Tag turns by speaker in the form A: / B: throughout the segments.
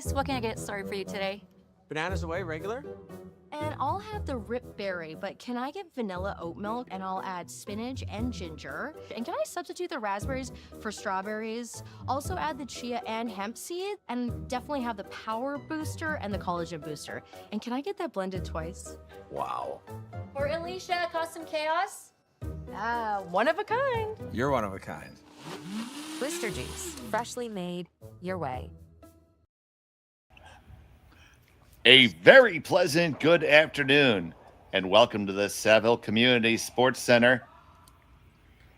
A: guys, what can I get started for you today?
B: Bananas away, regular?
A: And I'll have the rip berry, but can I get vanilla oat milk and I'll add spinach and ginger? And can I substitute the raspberries for strawberries? Also add the chia and hemp seed, and definitely have the power booster and the collagen booster. And can I get that blended twice?
B: Wow.
A: For Alicia, custom chaos? One of a kind.
B: You're one of a kind.
C: Booster juice, freshly made, your way.
D: A very pleasant good afternoon, and welcome to the Saville Community Sports Center.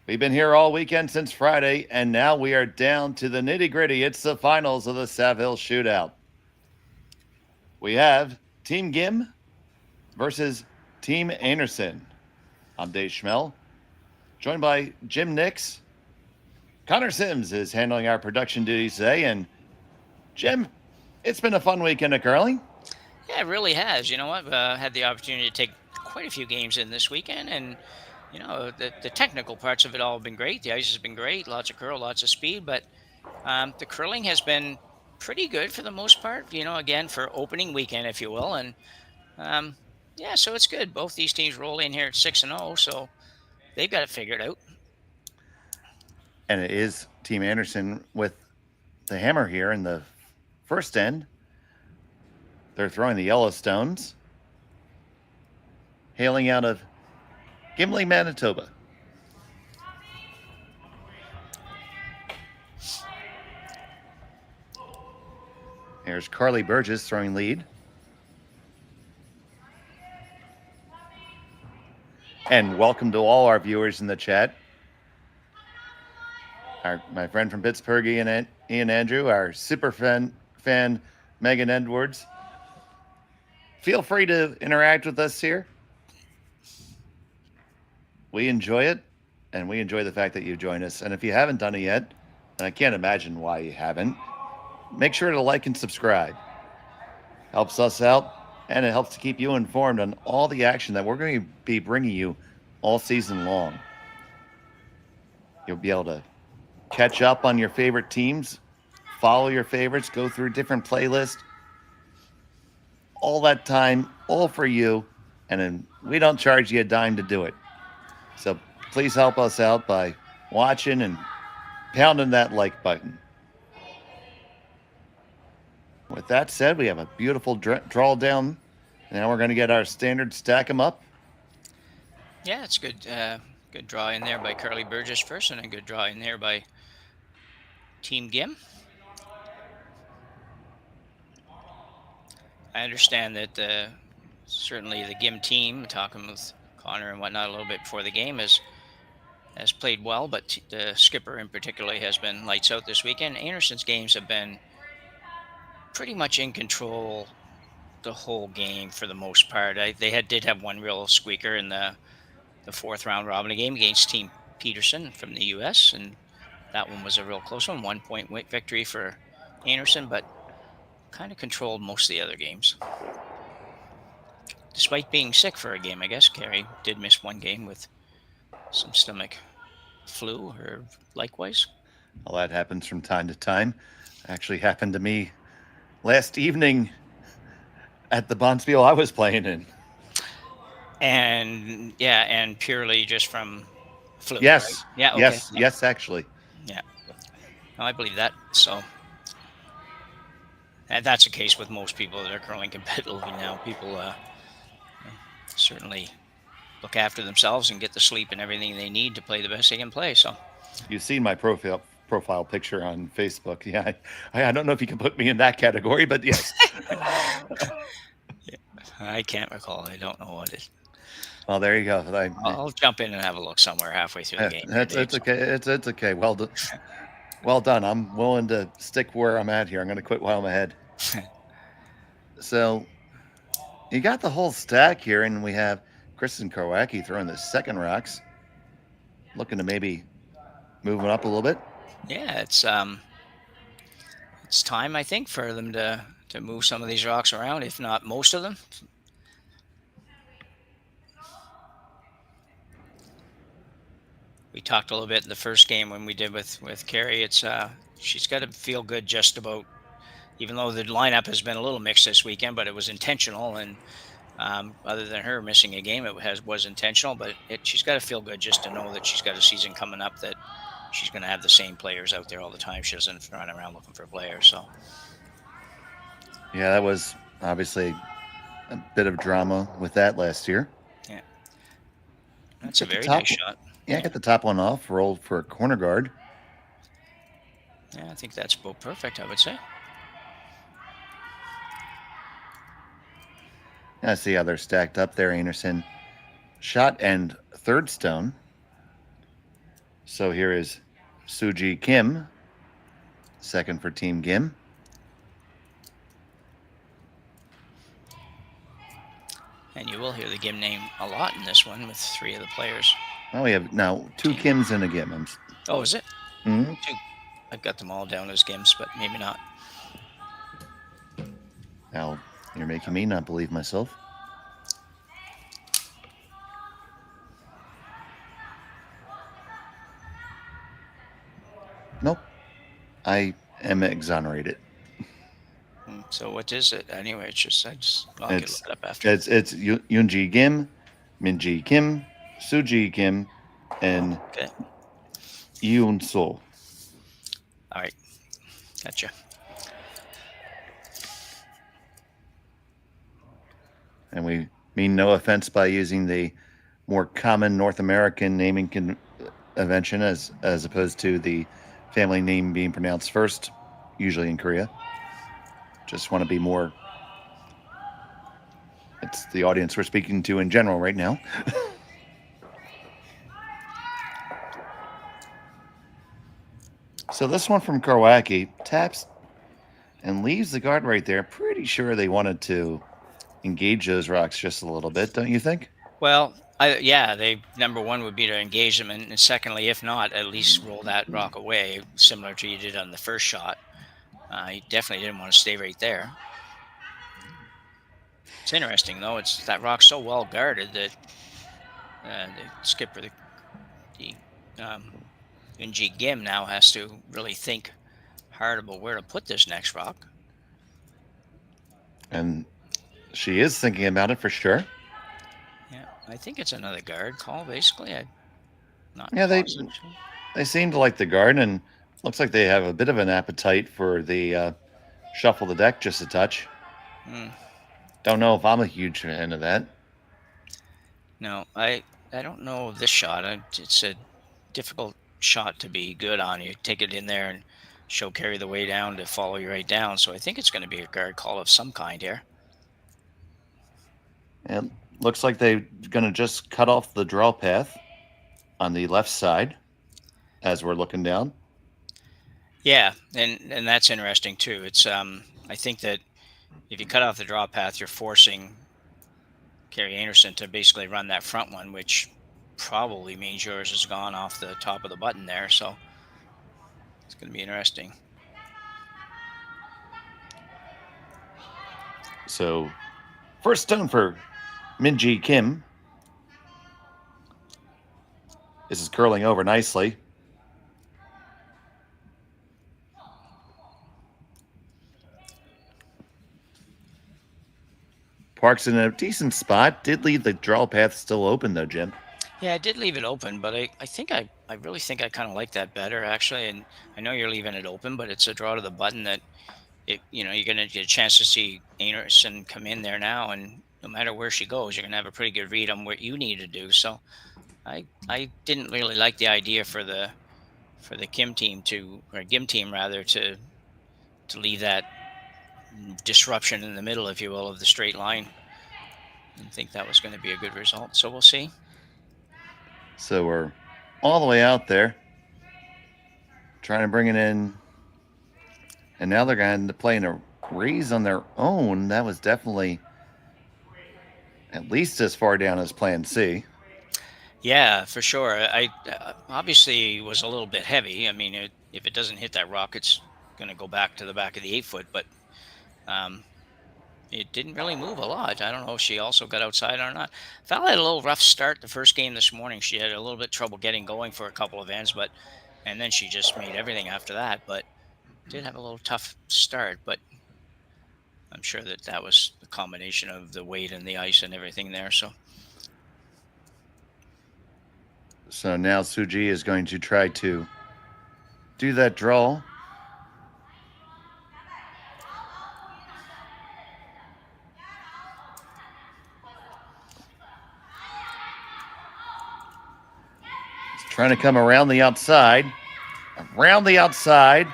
D: We've been here all weekend since Friday, and now we are down to the nitty-gritty. It's the finals of the Saville Shootout. We have Team Gim versus Team Einarson. I'm Dave Schmel, joined by Jim Nix. Connor Sims is handling our production duties today, and Jim, it's been a fun weekend of curling.
E: Yeah, it really has. You know, I've had the opportunity to take quite a few games in this weekend, and the technical parts of it all have been great. The ice has been great, lots of curl, lots of speed, but the curling has been pretty good for the most part. You know, again for opening weekend, if you will, and yeah, so it's good. Both these teams roll in here at 6-0, so they've got it figured out.
D: And it is Team Einarson with the hammer here in the first end. They're throwing the Yellowstones, hailing out of Gimli, Manitoba. Here's Carly Burgess throwing lead. And welcome to all our viewers in the chat. My friend from Pittsburgh, Ian Andrew, our super fan Megan Edwards. Feel free to interact with us here. We enjoy it, and we enjoy the fact that you join us. And if you haven't done it yet, and I can't imagine why you haven't, make sure to like and subscribe. Helps us out, and it helps to keep you informed on all the action that we're going to be bringing you all season long. You'll be able to catch up on your favorite teams, follow your favorites, go through different playlists. All that time, all for you, and then we don't charge you a dime to do it. So please help us out by watching and pounding that like button. With that said, we have a beautiful draw down. Now we're going to get our standard stack 'em up.
E: Yeah, it's good. Good draw in there by Carly Burgess first, and a good draw in there by Team Gim. I understand that certainly the Gim team, talking with Connor and whatnot a little bit before the game, has played well, but the skipper in particular has been lights out this weekend. Einarson's games have been pretty much in control the whole game for the most part. They did have one real squeaker in the fourth round robin game against Team Peterson from the U.S., and that one was a real close one, 1 point victory for Einarson, but kind of controlled most of the other games. Despite being sick for a game, I guess. Kerri did miss one game with some stomach flu or likewise.
D: Well, that happens from time to time. Actually happened to me last evening at the bonspiel I was playing in.
E: And yeah, and purely just from flu.
D: Yes.
E: Right? Yeah. Okay.
D: Yes.
E: Yeah.
D: Yes, actually.
E: Yeah. No, I believe that. So, and that's the case with most people that are curling competitively now. People certainly look after themselves and get the sleep and everything they need to play the best they can play. So,
D: You've seen my profile picture on Facebook. Yeah, I don't know if you can put me in that category, but yes.
E: yeah, I can't recall. I don't know what it is.
D: Well, there you go.
E: I'll jump in and have a look somewhere halfway through the game.
D: It's okay. It's okay. Well done. Well done. I'm willing to stick where I'm at here. I'm going to quit while I'm ahead. So you got the whole stack here, and we have Kristen Karwacki throwing the second rocks, looking to maybe move it up a little bit.
E: Yeah, it's time, I think, for them to move some of these rocks around, if not most of them. We talked a little bit in the first game when we did with Kerri. It's she's got to feel good just about even though the lineup has been a little mixed this weekend, but it was intentional. And other than her missing a game, it was intentional. But she's got to feel good just to know that she's got a season coming up that she's going to have the same players out there all the time. She doesn't run around looking for players. So
D: Yeah, that was obviously a bit of drama with that last year.
E: yeah, that's a very nice shot.
D: Yeah, get the top one off, rolled for a corner guard.
E: Yeah, I think that's about perfect, I would say.
D: I see how they're stacked up there, Einarson. Shot and third stone. So here is Suji Kim, second for Team Gim.
E: And you will hear the Gim name a lot in this one with 3 of the players.
D: Oh, we have now 2 Kims and a Gim.
E: Oh, is it?
D: Mm-hmm.
E: 2. I've got them all down as Gims, but maybe not.
D: Now, you're making me not believe myself. Nope. I am exonerated.
E: So what is it anyway? I'll just look it up after.
D: It's Yoonji Gim, Minji Kim, Suji Kim, and Yoon Sol.
E: All right, gotcha.
D: And we mean no offense by using the more common North American naming convention as opposed to the family name being pronounced first, usually in Korea. Just want to be more. It's the audience we're speaking to in general right now. So this one from Karwacki taps and leaves the guard right there. Pretty sure they wanted to engage those rocks just a little bit, don't you think?
E: Well, they number one would be to engage them, and secondly, if not, at least roll that rock away, similar to you did on the first shot. You definitely didn't want to stay right there. It's interesting, though. It's that rock's so well guarded that the skipper, the Unji Gim, now has to really think hard about where to put this next rock.
D: And she is thinking about it for sure.
E: Yeah, I think it's another guard call, basically.
D: They seem to like the guard, and looks like they have a bit of an appetite for the shuffle the deck just a touch. Don't know if I'm a huge fan of that.
E: No, I don't know this shot. It's a difficult shot to be good on. You take it in there and show Kerri the way down to follow you right down. So I think it's going to be a guard call of some kind here.
D: And looks like they're going to just cut off the draw path on the left side as we're looking down.
E: Yeah, and that's interesting too. It's I think that if you cut off the draw path, you're forcing Kerri Einarson to basically run that front one, which probably means yours is gone off the top of the button there. So it's going to be interesting.
D: So first stone for Minji Kim. This is curling over nicely. Parks in a decent spot. Did leave the draw path still open, though, Jim.
E: Yeah, I did leave it open, but I think I really think I kind of like that better, actually. And I know you're leaving it open, but it's a draw to the button that, you're going to get a chance to see Einarson come in there now. And no matter where she goes, you're going to have a pretty good read on what you need to do. So I didn't really like the idea for the Gim team to leave that disruption in the middle, if you will, of the straight line. I think that was going to be a good result. So we'll see.
D: So we're all the way out there trying to bring it in. And now they're going to play in a raise on their own. That was definitely at least as far down as plan C.
E: Yeah, for sure. I obviously was a little bit heavy. I mean, if it doesn't hit that rock, it's going to go back to the back of the 8-foot. But it didn't really move a lot. I don't know if she also got outside or not. Val had a little rough start the first game this morning. She had a little bit trouble getting going for a couple of ends, and then she just made everything after that. But did have a little tough start. But I'm sure that was the combination of the weight and the ice and everything there. So
D: now Suji is going to try to do that draw. He's trying to come around the outside. Around the outside.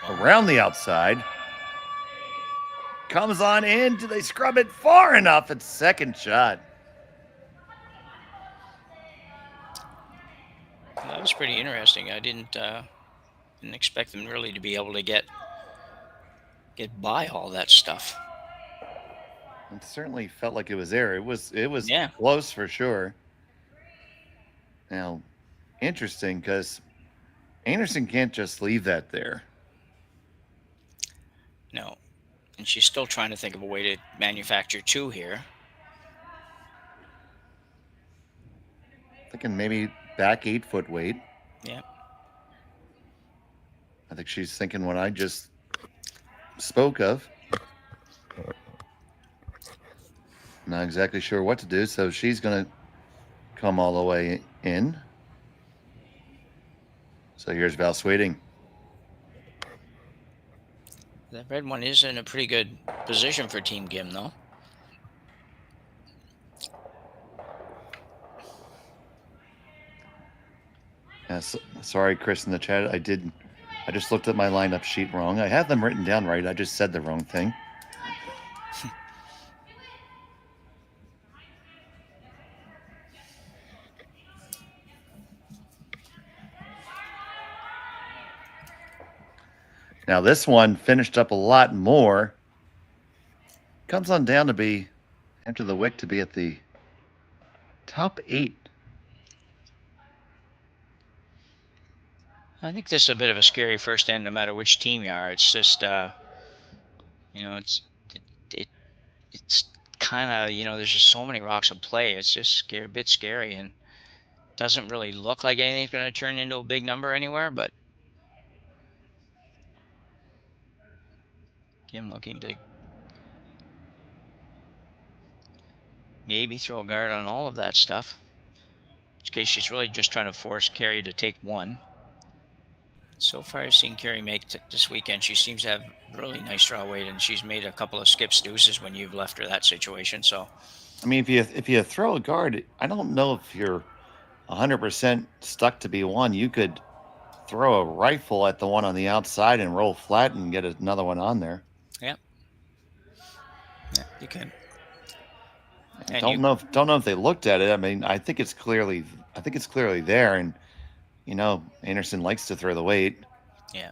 D: Around the outside. Comes on in. Do they scrub it far enough? It's second shot.
E: that was pretty interesting. I didn't expect them really to be able to get by all that stuff.
D: It certainly felt like it was there. It was
E: Yeah.
D: close for sure. Now, interesting because Einarson can't just leave that there.
E: No. And she's still trying to think of a way to manufacture 2 here.
D: Thinking maybe back 8-foot weight.
E: Yeah.
D: I think she's thinking what I just spoke of. Not exactly sure what to do, so she's going to come all the way in. So here's Val Sweeting.
E: That red one is in a pretty good position for Team Gim, though.
D: Yes, sorry, Chris, in the chat. I just looked at my lineup sheet wrong. I have them written down right. I just said the wrong thing. Now this one finished up a lot more. Comes on down to be, after the wick, to be at the top 8.
E: I think this is a bit of a scary first end, no matter which team you are. It's just, it's kind of, there's just so many rocks in play. It's just a bit scary, and doesn't really look like anything's going to turn into a big number anywhere, but Gim looking to maybe throw a guard on all of that stuff. In which case, she's really just trying to force Kerri to take 1. So far, I've seen Kerri make this weekend. She seems to have really nice draw weight, and she's made a couple of skips deuces when you've left her that situation. So,
D: I mean, if you throw a guard, I don't know if you're 100% stuck to be one. You could throw a rifle at the one on the outside and roll flat and get another one on there.
E: yeah, you can.
D: I don't know if they looked at it. I mean, I think it's clearly there, and Einarson likes to throw the weight.
E: Yeah.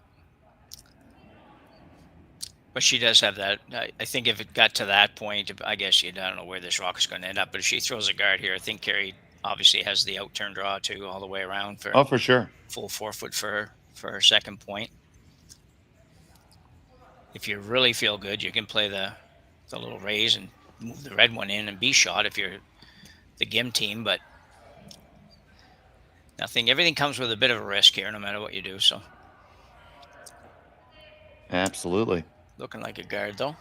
E: But she does have that. I think if it got to that point, I guess I don't know where this rock is going to end up. But if she throws a guard here, I think Kerri obviously has the outturn draw too, all the way around for.
D: Oh, for sure.
E: Full 4-foot for her second point. If you really feel good, you can play the little raise and move the red one in and be shot if you're the Gim team. But everything comes with a bit of a risk here, no matter what you do. So.
D: Absolutely.
E: Looking like a guard, though.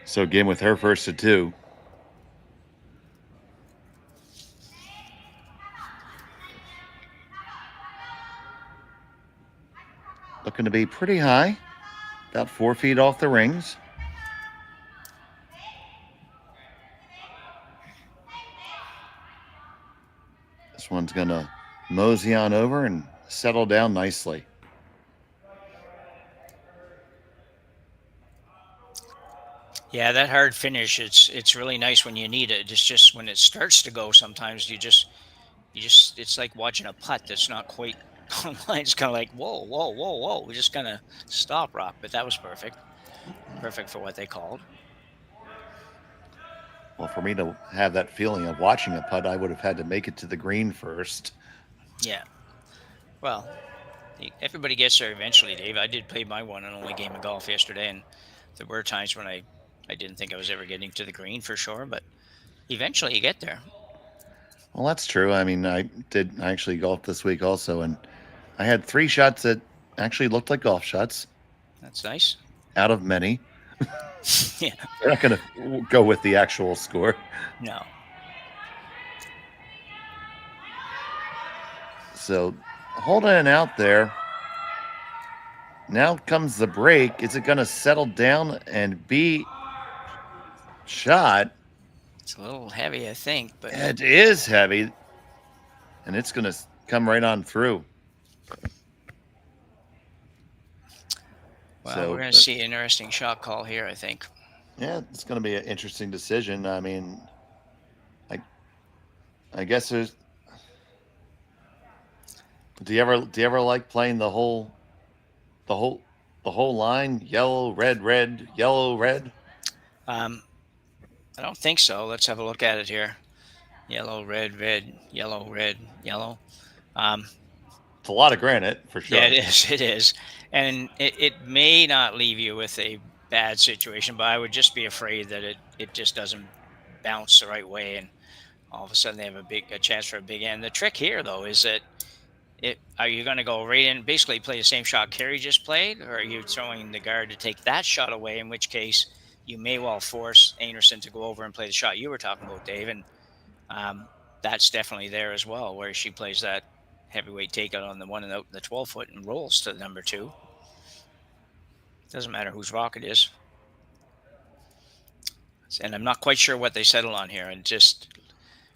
D: So Gim with her first to 2. Looking to be pretty high, about 4 feet off the rings. This one's going to mosey on over and settle down nicely.
E: Yeah, that hard finish, it's really nice when you need it. It's just when it starts to go, sometimes you just it's like watching a putt that's not quite online. It's kind of like, whoa, whoa, whoa, whoa. We just kind of stop rock, but that was perfect. Perfect for what they called.
D: Well, for me to have that feeling of watching a putt, I would have had to make it to the green first.
E: Yeah. Well, Everybody gets there eventually, Dave. I did play my one and only game of golf yesterday, and there were times when I didn't think I was ever getting to the green for sure, but eventually you get there.
D: Well, that's true. I mean, I actually golf this week also, and I had 3 shots that actually looked like golf shots
E: That's nice.
D: out of many.
E: Yeah.
D: They're not going to go with the actual score.
E: No.
D: So holding it out there. Now comes the break. Is it going to settle down and be shot?
E: It's a little heavy, I think, but
D: It is heavy, and it's going to come right on through.
E: well,
D: So,
E: we're going to see an interesting shot call here, I think.
D: Yeah, it's going to be an interesting decision. I mean, I guess there's. Do you ever like playing the whole line? Yellow, red, yellow, red.
E: I don't think so. Let's have a look at it here. Yellow, red, yellow, red, yellow.
D: It's a lot of granite for sure.
E: Yeah, it is. It is. And it may not leave you with a bad situation, but I would just be afraid that it just doesn't bounce the right way, and all of a sudden they have a chance for a big end. The trick here, though, is that are you going to go right in, basically play the same shot Kerri just played, or are you throwing the guard to take that shot away, in which case you may well force Einarson to go over and play the shot you were talking about, Dave, and that's definitely there as well, where she plays that heavyweight takeout on the one and the 12-foot and rolls to the number 2. Doesn't matter whose rock it is. And I'm not quite sure what they settle on here, and just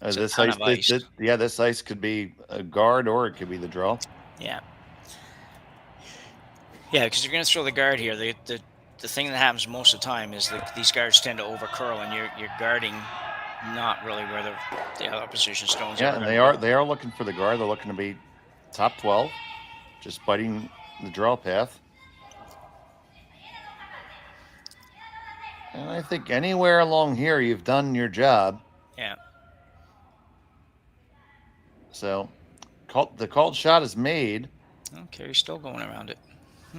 D: This ice. This ice could be a guard or it could be the draw.
E: Yeah. Yeah, because you're going to throw the guard here. The thing that happens most of the time is that these guards tend to overcurl, and you're guarding not really where the other opposition stones are.
D: Yeah, and they are looking for the guard. They're looking to be top 12, just biting the draw path. And I think anywhere along here you've done your job.
E: Yeah.
D: So the called shot is made.
E: Okay, you're still going around it.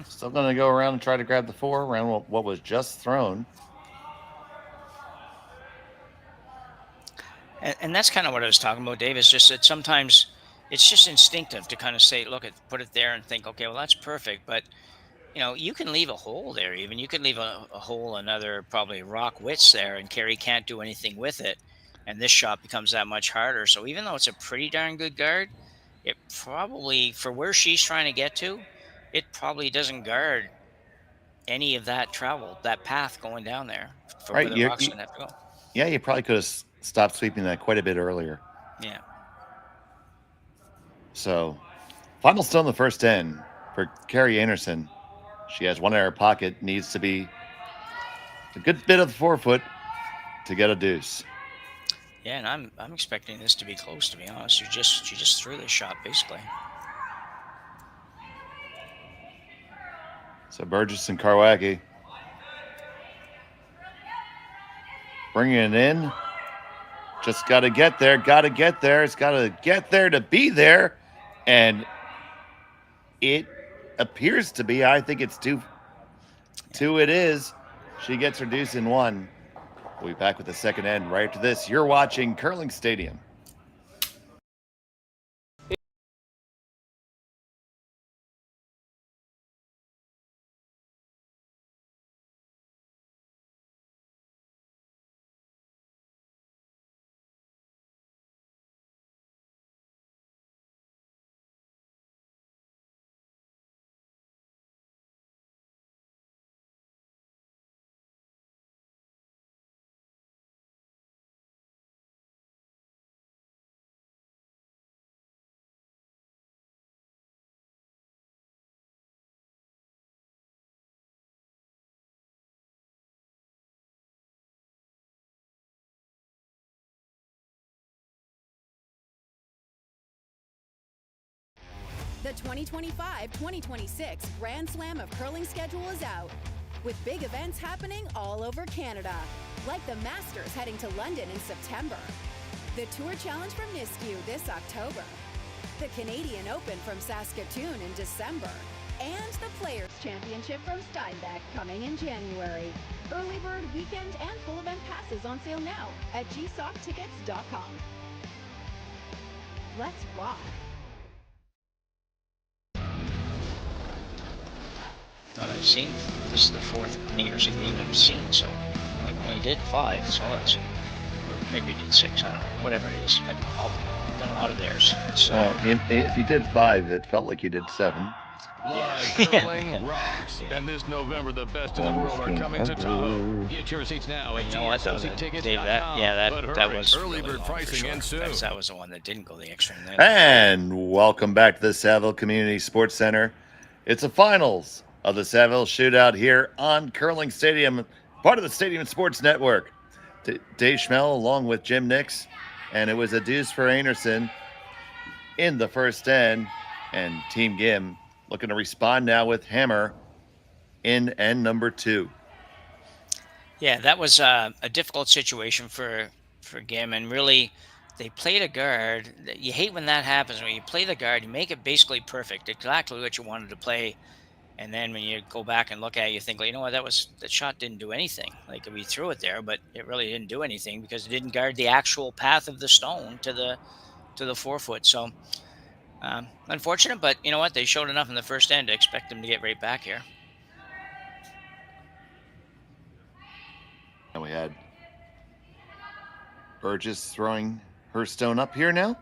D: Still going to go around and try to grab the 4 around what was just thrown.
E: And that's kind of what I was talking about, Dave. Is just that sometimes it's just instinctive to kind of say, look, put it there and think, okay, well, that's perfect. But, you can leave a hole there even. You could leave a hole, another probably rock widths there, and Kerri can't do anything with it. And this shot becomes that much harder. So even though it's a pretty darn good guard, it probably, for where she's trying to get to, it probably doesn't guard any of that travel, that path going down there for where the rock's going to have to go.
D: Yeah, you probably could have stopped sweeping that quite a bit earlier.
E: Yeah.
D: So, final still in the first 10 for Kerri Einarson. She has 1 in her pocket, needs to be a good bit of the 4-foot to get a deuce.
E: Yeah, and I'm expecting this to be close, to be honest. She just threw this shot basically.
D: So Burgess and Karwacki bringing it in. Just got to get there. It's got to get there to be there. And it appears to be. I think it's 2. 2 it is. She gets her deuce in 1. We'll be back with the second end right after this. You're watching Curling Stadium.
F: The 2025-2026 Grand Slam of Curling schedule is out, with big events happening all over Canada, like the Masters heading to London in September, the Tour Challenge from Nisku this October, the Canadian Open from Saskatoon in December, and the Players' Championship from Steinbach coming in January. Early bird weekend and full event passes on sale now at gsocktickets.com. Let's rock.
E: Thought I've seen. This is the 4th Einarson game I've seen, so I only did 5, so that's, or maybe you did 6, I don't know, whatever it is. I've done a lot of theirs. So
D: If you did 5, it felt like you did 7.
G: Live curling rocks. And this November, the best in the world are coming to Tahoe. Get your seats now at
E: you know what, though, Dave, that was
G: early
E: really
G: bird
E: long
G: pricing
E: for sure.
G: ends soon.
E: That was the one that didn't go the extra.
D: And welcome back to the Saville Community Sports Center. It's the finals of the Saville Shootout here on Curling Stadium, part of the Stadium Sports Network. Dave Schmel along with Jim Nix, and it was a deuce for Einarson in the first end, and Team Gim looking to respond now with hammer in end number 2.
E: Yeah, that was a difficult situation for Gim, and really they played a guard. You hate when that happens. When you play the guard, you make it basically perfect, exactly what you wanted to play. And then when you go back and look at it, you think, well, you know what, that shot didn't do anything. Like, we threw it there, but it really didn't do anything because it didn't guard the actual path of the stone to the 4 foot. So unfortunate, but you know what, they showed enough in the first end to expect them to get right back here.
D: And we had Burgess throwing her stone up here now.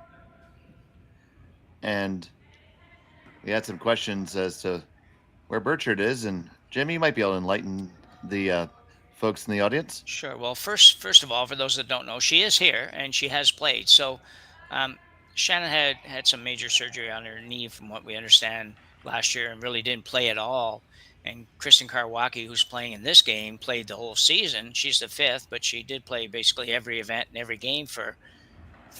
D: And we had some questions as to where Burchard is, and Jimmy, you might be able to enlighten the folks in the audience.
E: Sure. Well, first of all, for those that don't know, she is here and she has played. So Shannon had some major surgery on her knee, from what we understand, last year, and really didn't play at all. And Kristen Karwacki, who's playing in this game, played the whole season. She's the 5th, but she did play basically every event and every game for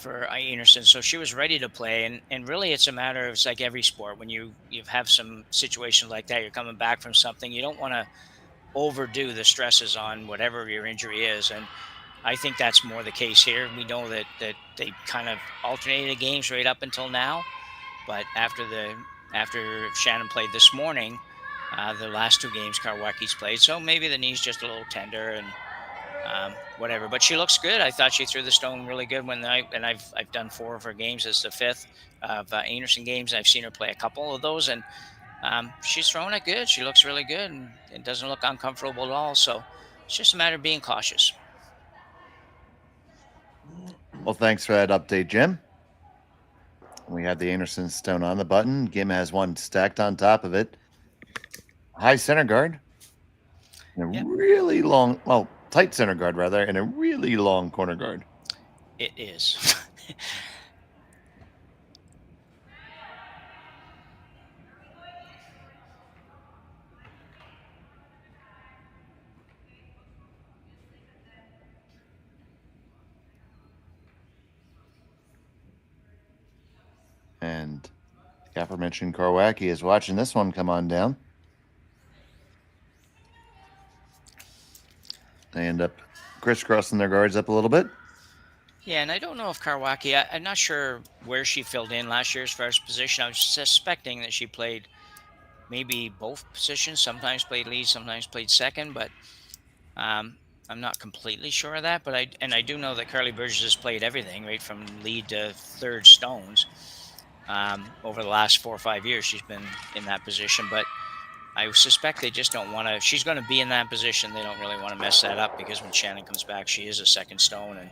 E: Einarson, so she was ready to play. And really, it's a matter of, it's like every sport, when you have some situations like that, you're coming back from something, you don't want to overdo the stresses on whatever your injury is, and I think that's more the case here. We know that they kind of alternated games right up until now, but after Shannon played this morning, the last 2 games Karwacki's played, so maybe the knee's just a little tender and whatever, but she looks good. I thought she threw the stone really good I've done 4 of her games as the 5th of Einarson games. I've seen her play a couple of those, and she's throwing it good. She looks really good, and it doesn't look uncomfortable at all. So it's just a matter of being cautious.
D: Well, thanks for that update, Jim. We have the Einarson stone on the button. Gim has one stacked on top of it. High center guard. And a really long, well, tight center guard rather, and a really long corner guard.
E: It is.
D: And the aforementioned Karwacki is watching this one come on down. They end up crisscrossing their guards up a little bit.
E: Yeah, and I don't know if Karwacki, I'm not sure where she filled in last year as far as position. I was suspecting that she played maybe both positions, sometimes played lead, sometimes played second, but I'm not completely sure of that. But I do know that Carly Burgess has played everything, right from lead to 3rd stones. Over the last 4 or 5 years, she's been in that position, but I suspect they just don't want to. If she's going to be in that position, they don't really want to mess that up, because when Shannon comes back, she is a 2nd stone, and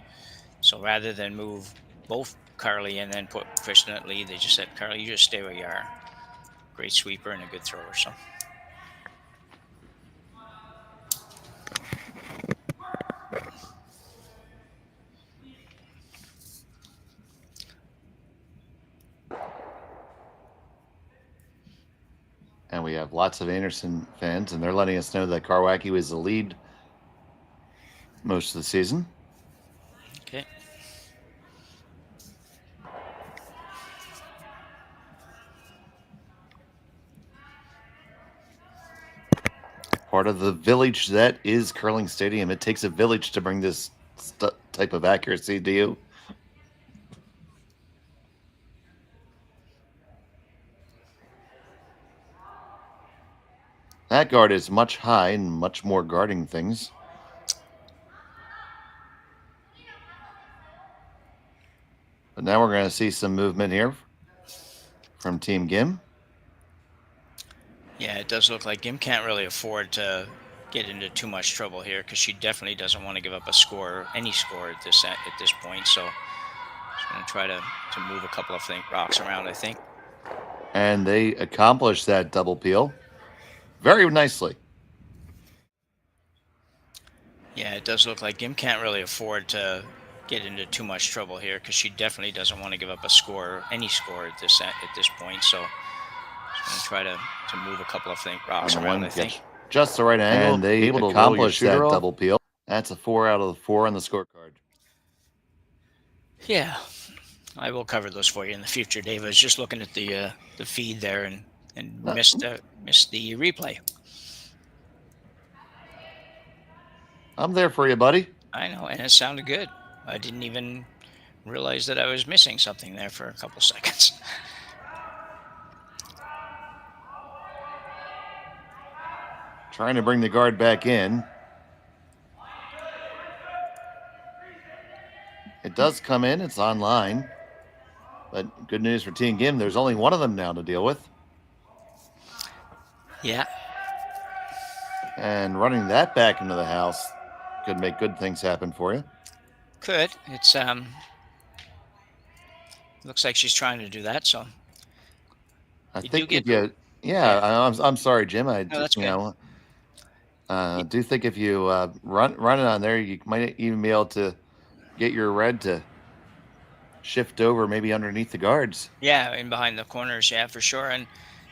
E: so rather than move both Carly and then put Kristen at lead, they just said, Carly, you just stay where you are. Great sweeper and a good thrower. So.
D: And we have lots of Einarson fans, and they're letting us know that Karwacki was the lead most of the season.
E: Okay.
D: Part of the village that is Curling Stadium. It takes a village to bring this type of accuracy to you. That guard is much high and much more guarding things. But now we're going to see some movement here from Team Gim.
E: Yeah, it does look like Gim can't really afford to get into too much trouble here because she definitely doesn't want to give up a score, any score at this point. So she's going to try to move a couple of rocks around, I think.
D: And they accomplished that double peel very nicely.
E: Yeah, it does look like Gim can't really afford to get into too much trouble here because she definitely doesn't want to give up a score, any score at this point. So she's going to try to move a couple of rocks around, I think.
D: Just the right angle. And they able to accomplish that double peel. That's a 4 out of the 4 on the scorecard.
E: Yeah, I will cover those for you in the future, Dave. I was just looking at the feed there and missed the replay.
D: I'm there for you, buddy.
E: I know, and it sounded good. I didn't even realize that I was missing something there for a couple seconds.
D: Trying to bring the guard back in. It does come in. It's online. But good news for Team Gim. There's only one of them now to deal with.
E: Yeah.
D: And running that back into the house could make good things happen for you.
E: Could. It's looks like she's trying to do that, so
D: I think if you I'm sorry, Jim.
E: No, that's good.
D: Do think if you run it on there, you might even be able to get your red to shift over maybe underneath the guards.
E: Yeah, in behind the corners, yeah, for sure. And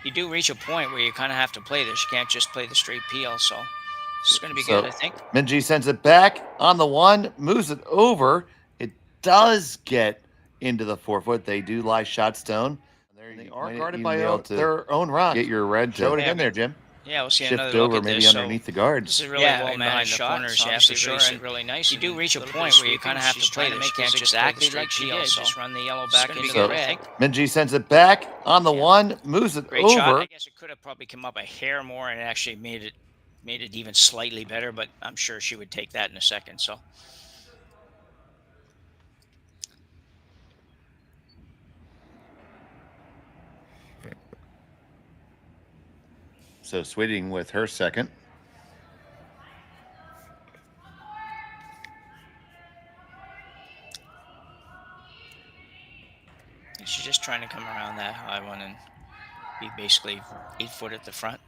E: you do reach a point where you kind of have to play this. You can't just play the straight peel, so this is going to be good, I think.
D: Minji sends it back on the 1, moves it over. It does get into the 4-foot. They do lie shot stone. They are guarded by their own rock. Get your red. Show it again there, Jim.
E: Yeah, we'll see
D: shift
E: another look
D: over
E: at
D: maybe
E: this.
D: underneath the guards.
E: This is really well managed shot. Corners, yeah, for sure. Really nice. You do reach a point where you kind of have to play this. You can't just exactly like she did. Just run the yellow back into the red.
D: Minji sends it back on the 1, moves it
E: Great
D: over.
E: Shot. I guess it could have probably come up a hair more and actually made it even slightly better, but I'm sure she would take that in a second.
D: So Sweeting with her second.
E: She's just trying to come around that high one and be basically 8 foot at the front.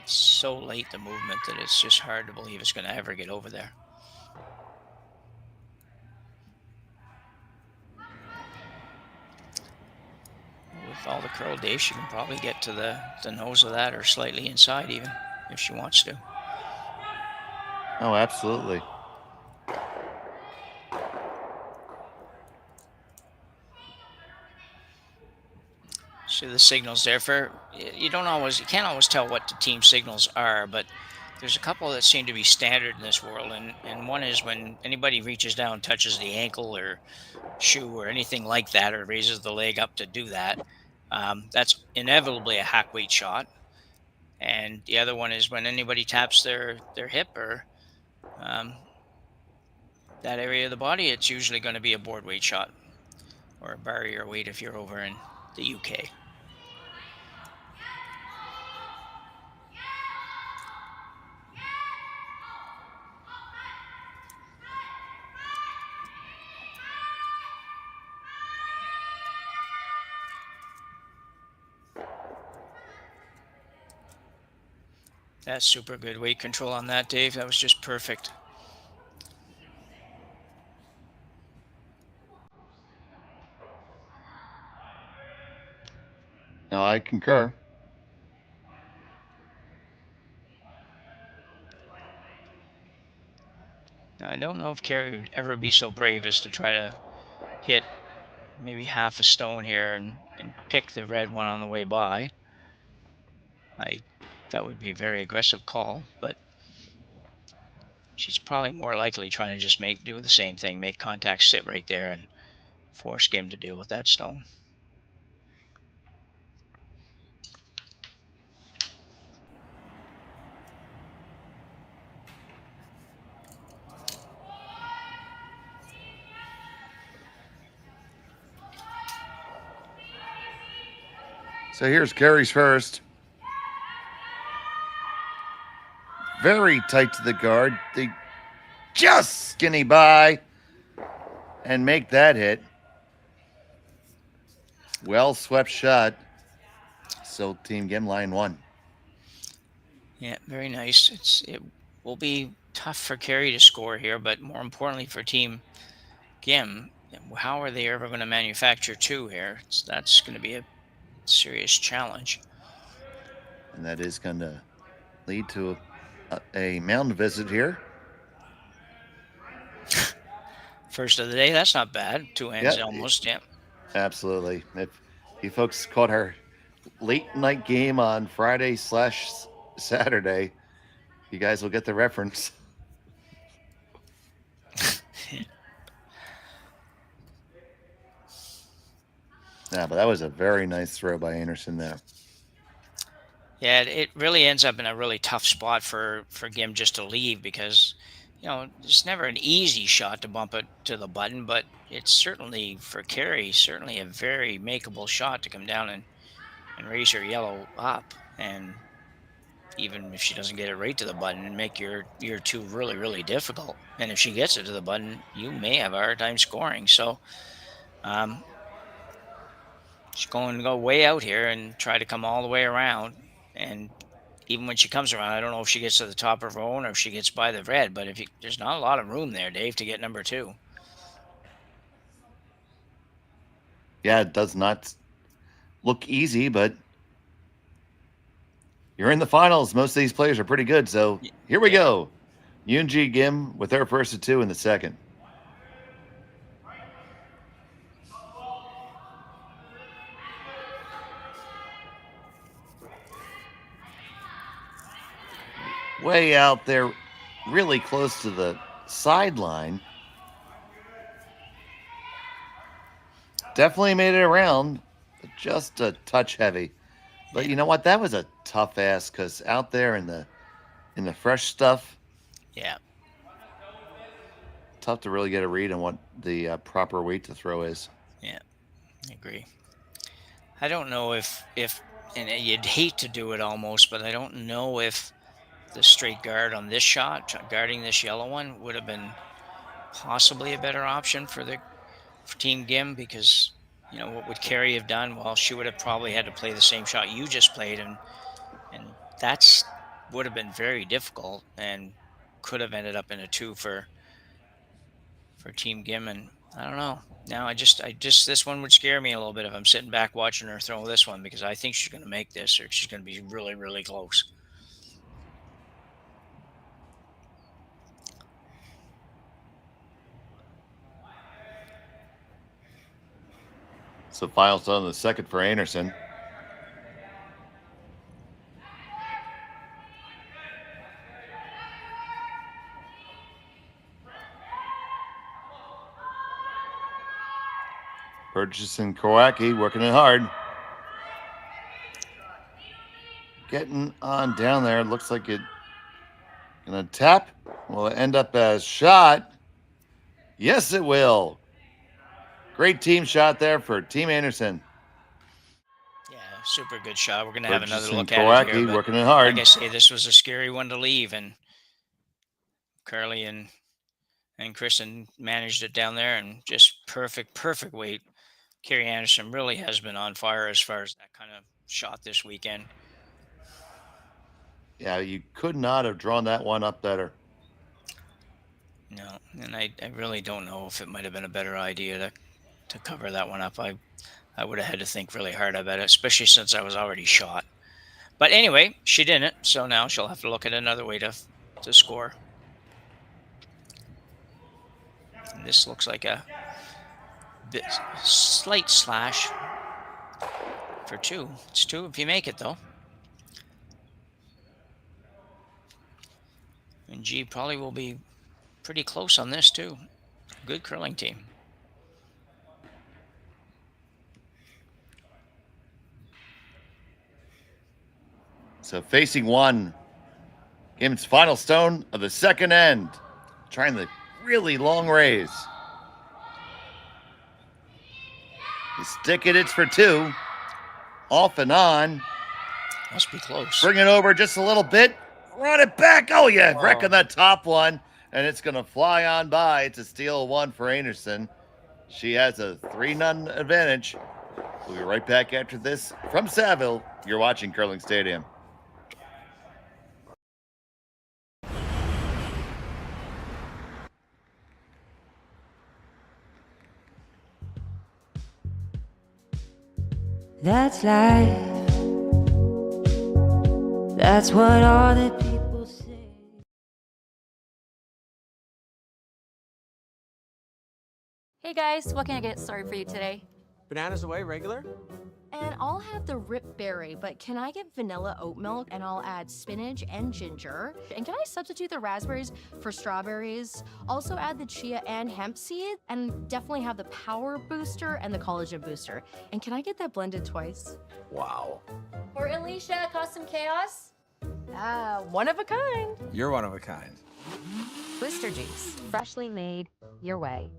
E: It's so late, the movement, that it's just hard to believe it's going to ever get over there. With all the curl, Dave, she can probably get to the nose of that or slightly inside even, if she wants to.
D: Oh, absolutely.
E: See the signals there you can't always tell what the team signals are, but there's a couple that seem to be standard in this world, and one is when anybody reaches down, touches the ankle or shoe or anything like that, or raises the leg up to do that. That's inevitably a hack weight shot. And the other one is when anybody taps their hip or that area of the body, it's usually going to be a board weight shot or a barrier weight if you're over in the UK. That's super good weight control on that, Dave. That was just perfect.
D: No, I concur.
E: Now, I don't know if Kerri would ever be so brave as to try to hit maybe half a stone here and pick the red one on the way by. That would be a very aggressive call, but she's probably more likely trying to just do the same thing, make contact, sit right there, and force Gim to deal with that stone.
D: So here's Kerri's first. Very tight to the guard. They just skinny by and make that hit. Well swept shot. So Team Gim line 1.
E: Yeah, very nice. It will be tough for Kerri to score here, but more importantly for Team Gim, how are they ever going to manufacture 2 here? That's going to be a serious challenge.
D: And that is going to lead to a mound visit here.
E: First of the day, that's not bad. 2 hands almost, yeah.
D: Absolutely. If you folks caught our late night game on Friday/Saturday, you guys will get the reference. Yeah, but that was a very nice throw by Einarson there.
E: Yeah, it really ends up in a really tough spot for Gim just to leave because, it's never an easy shot to bump it to the button, but it's certainly, for Kerri, certainly a very makeable shot to come down and raise her yellow up. And even if she doesn't get it right to the button, make your 2 really, really difficult. And if she gets it to the button, you may have a hard time scoring. So she's going to go way out here and try to come all the way around. And even when she comes around, I don't know if she gets to the top of her own or if she gets by the red. But there's not a lot of room there, Dave, to get number 2.
D: Yeah, it does not look easy, but you're in the finals. Most of these players are pretty good. So here we go. Uijeongbu Gim with her first of 2 in the second. Way out there, really close to the sideline. Definitely made it around, but just a touch heavy. But you know what? That was a tough ask because out there in the fresh stuff,
E: yeah,
D: tough to really get a read on what the proper weight to throw is.
E: Yeah, I agree. I don't know if and you'd hate to do it almost, but I don't know if the straight guard on this shot, guarding this yellow one, would have been possibly a better option for Team Gim because, what would Kerri have done? Well, she would have probably had to play the same shot you just played, and that's would have been very difficult and could have ended up in a 2 for Team Gim. And I don't know. Now I just this one would scare me a little bit if I'm sitting back watching her throw this one because I think she's going to make this or she's going to be really, really close.
D: So final stone on the second for Einarson. Burgess and Kowacki working it hard. Getting on down there. Looks like it gonna tap. Will it end up as shot? Yes, it will. Great team shot there for Team Einarson.
E: Yeah, super good shot. We're going to have another look
D: at
E: it here.
D: Working it hard.
E: Like I say, this was a scary one to leave, and Carly and Kristen managed it down there, and just perfect weight. Kerri Einarson really has been on fire as far as that kind of shot this weekend.
D: Yeah, you could not have drawn that one up better.
E: No, and I really don't know if it might have been a better idea to cover that one up. I would have had to think really hard about it, especially since I was already shot. But anyway, she didn't, so now she'll have to look at another way to score. And this looks like a slight slash for 2. It's 2 if you make it, though. And G probably will be pretty close on this, too. Good curling team.
D: So facing one, Gim's final stone of the second end. Trying the really long raise. You stick it, it's for 2. off and on.
E: Must be close.
D: Bring it over just a little bit. Run it back. Oh, yeah. Wrecking that top one. And it's going to fly on by. It's a steal 1 for Einarson. She has a 3-0 advantage. We'll be right back after this from Saville. You're watching Curling Stadium.
H: That's life. That's what all the people say.
I: Hey guys, what can I get started for you today?
B: Bananas away, regular?
A: And I'll have the rip berry, but can I get vanilla oat milk and I'll add spinach and ginger? And can I substitute the raspberries for strawberries? Also add the chia and hemp seed, and definitely have the power booster and the collagen booster. And can I get that blended twice?
B: Wow.
I: For Alicia, Custom Chaos?
A: One of a kind.
B: You're one of a kind.
C: Booster juice, freshly made your way.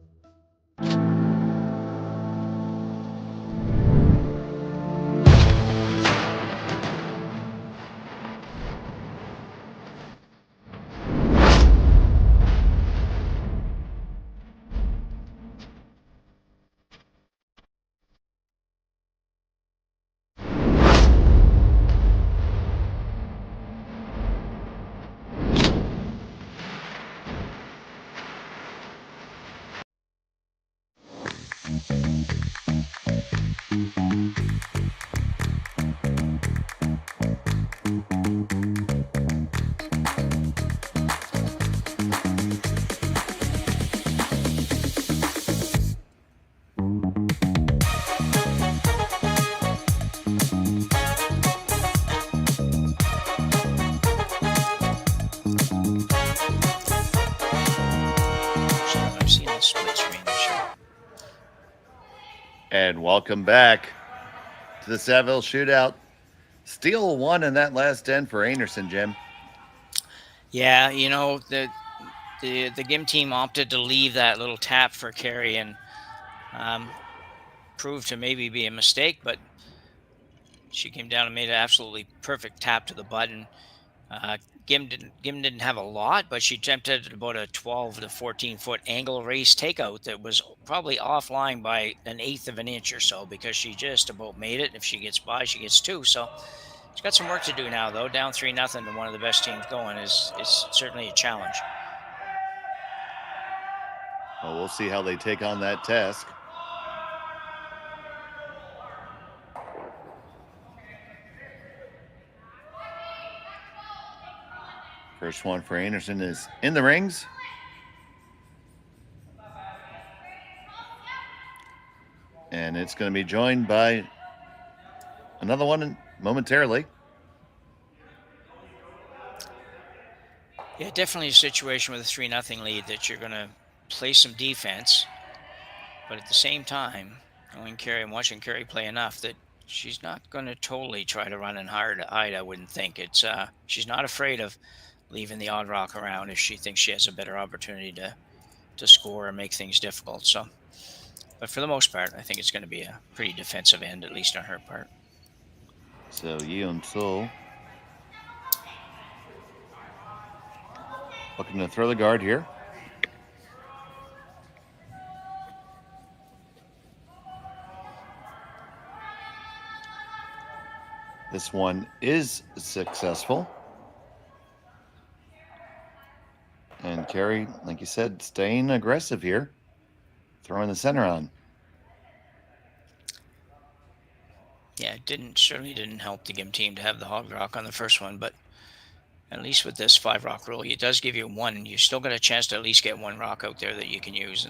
E: I've seen the split screen this year.
D: And welcome back to the Saville Shootout. Steal 1 in that last end for Einarson, Jim.
E: Yeah, you know, the GIM team opted to leave that little tap for Kerri, and proved to maybe be a mistake, but she came down and made an absolutely perfect tap to the button. Gim didn't have a lot, but she attempted about a 12 to 14 foot angle race takeout that was probably offline by 1/8 of an inch or so, because she just about made it. If she gets by, she gets 2. So she's got some work to do now, though. Down 3-0 to one of the best teams going is certainly a challenge.
D: Well, we'll see how they take on that task. First one for Einarson is in the rings. And it's going to be joined by another one momentarily.
E: Yeah, definitely a situation with a 3-0 lead that you're going to play some defense, but at the same time, knowing Kerri and watching Kerri play enough that she's not going to totally try to run and hard I wouldn't think. It's she's not afraid of leaving the odd rock around if she thinks she has a better opportunity to score and make things difficult. So, but for the most part, I think it's going to be a pretty defensive end, at least on her part.
D: So Uijeongbu looking to throw the guard here. This one is successful. And Kerri, like you said, staying aggressive here, throwing the center on.
E: Yeah, it certainly didn't help the GIM team to have the hog rock on the first one, but at least with this 5 rock rule, it does give you one. You still got a chance to at least get 1 rock out there that you can use.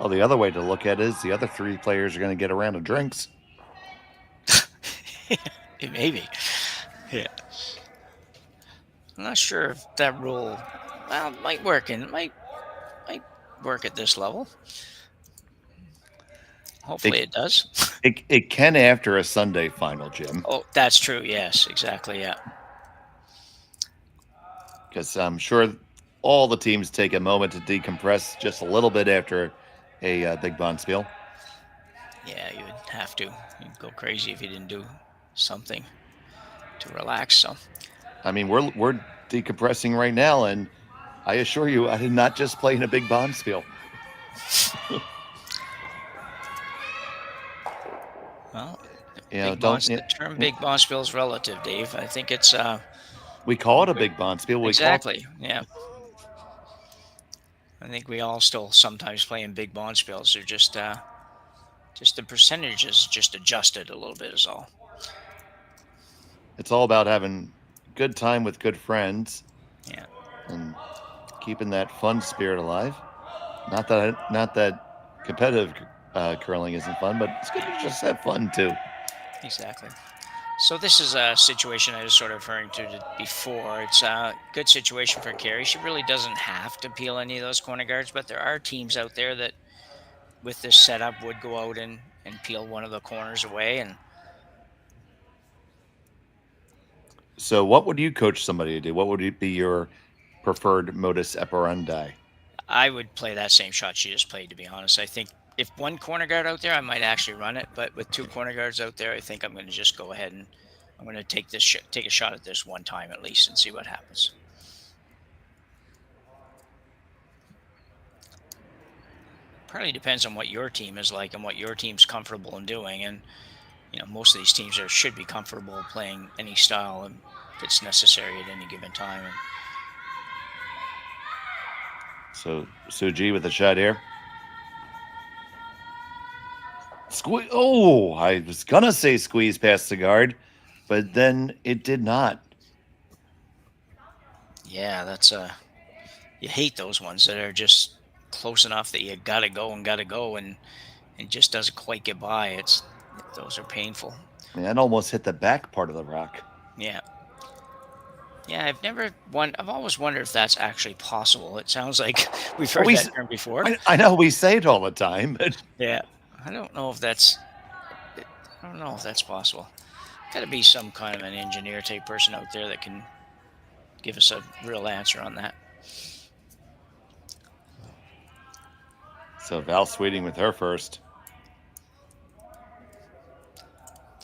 D: Well, the other way to look at it is the other 3 players are going to get a round of drinks.
E: Maybe. Yeah. I'm not sure if that rule, well, it might work might work at this level. Hopefully it does.
D: It can after a Sunday final, Jim.
E: Oh, that's true. Yes, exactly. Yeah.
D: Because I'm sure all the teams take a moment to decompress just a little bit after a big bonspiel.
E: Yeah, you would have to. You'd go crazy if you didn't do something to relax. So,
D: I mean, we're decompressing right now, and I assure you, I did not just play in a big bonspiel.
E: well,
D: The
E: term big bonspiel is relative, Dave. I think it's
D: we call it a big bonspiel.
E: exactly. Yeah. I think we all still sometimes play in big bonspils. They're just the percentage is just adjusted a little bit is all.
D: It's all about having good time with good friends.
E: Yeah.
D: And keeping that fun spirit alive. Not that competitive curling isn't fun, but it's good to just have fun too.
E: Exactly. So this is a situation I was sort of referring to before. It's a good situation for Kerri. She really doesn't have to peel any of those corner guards, but there are teams out there that with this setup would go out and peel one of the corners away. And
D: so what would you coach somebody to do? What would be your preferred modus operandi?
E: I would play that same shot she just played, to be honest. I think if one corner guard out there, I might actually run it. But with two corner guards out there, I think I'm going to just go ahead and I'm going to take a shot at this one time at least and see what happens. Probably depends on what your team is like and what your team's comfortable in doing. And most of these teams should be comfortable playing any style that's necessary at any given time.
D: So Suji with a shot here. Squeeze! Oh, I was gonna say squeeze past the guard, but then it did not.
E: Yeah, that's you hate those ones that are just close enough that you gotta go, and it just doesn't quite get by. Those are painful.
D: I mean, that almost hit the back part of the rock.
E: Yeah. Yeah, I've always wondered if that's actually possible. It sounds like we've heard that term before.
D: I know we say it all the time, but
E: yeah, I don't know if that's possible. Got to be some kind of an engineer type person out there that can give us a real answer on that.
D: So Val Sweeting with her first.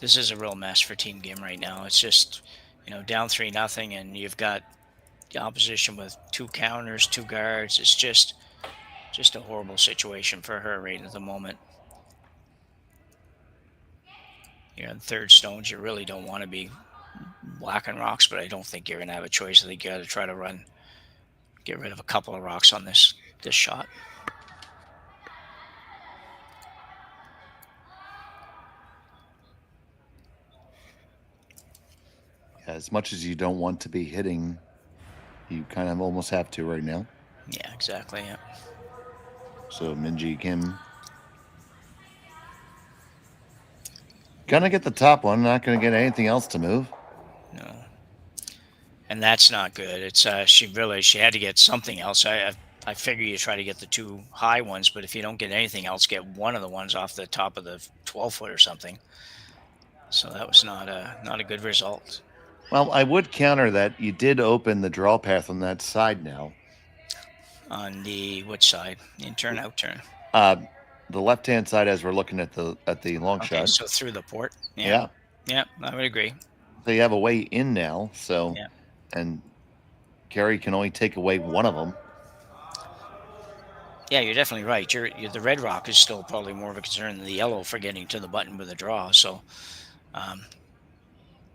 E: This is a real mess for Team Gim right now. It's just, down 3-0, and you've got the opposition with two counters, two guards. It's just a horrible situation for her right at the moment. You're on third stones. You really don't want to be whacking rocks, but I don't think you're going to have a choice. I think you got to try to get rid of a couple of rocks on this shot.
D: As much as you don't want to be hitting, you kind of almost have to right now.
E: Yeah, exactly. Yeah.
D: So Minji Kim gonna get the top one, not gonna get anything else to move.
E: No. And that's not good. It's she had to get something else. I figure you try to get the two high ones, but if you don't get anything else, get one of the ones off the top of the 12-foot or something. So that was not a good result.
D: Well, I would counter that you did open the draw path on that side now.
E: On the which side? In turn, out turn.
D: The left-hand side as we're looking at the long shot.
E: So through the port.
D: Yeah.
E: Yeah, I would agree.
D: So you have a way in now. So
E: yeah.
D: And Kerri can only take away one of them.
E: Yeah, you're definitely right. The red rock is still probably more of a concern than the yellow for getting to the button with a draw. So,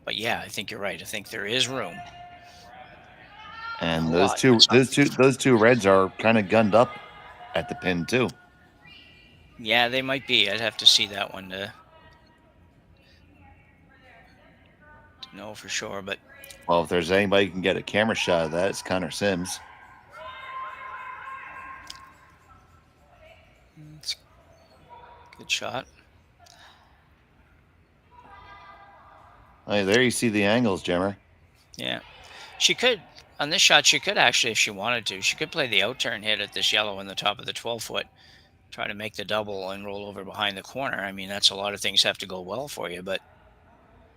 E: but yeah, I think you're right. I think there is room.
D: And those two reds are kind of gunned up at the pin too.
E: Yeah, they might be. I'd have to see that one to know for sure. But
D: well, if there's anybody who can get a camera shot of that, it's Connor Sims.
E: It's a good shot.
D: Oh, there you see the angles, Jimmer.
E: Yeah. She could, on this shot, she could actually, if she wanted to, she could play the out-turn hit at this yellow on the top of the 12-foot, try to make the double and roll over behind the corner. I mean, that's a lot of things have to go well for you, but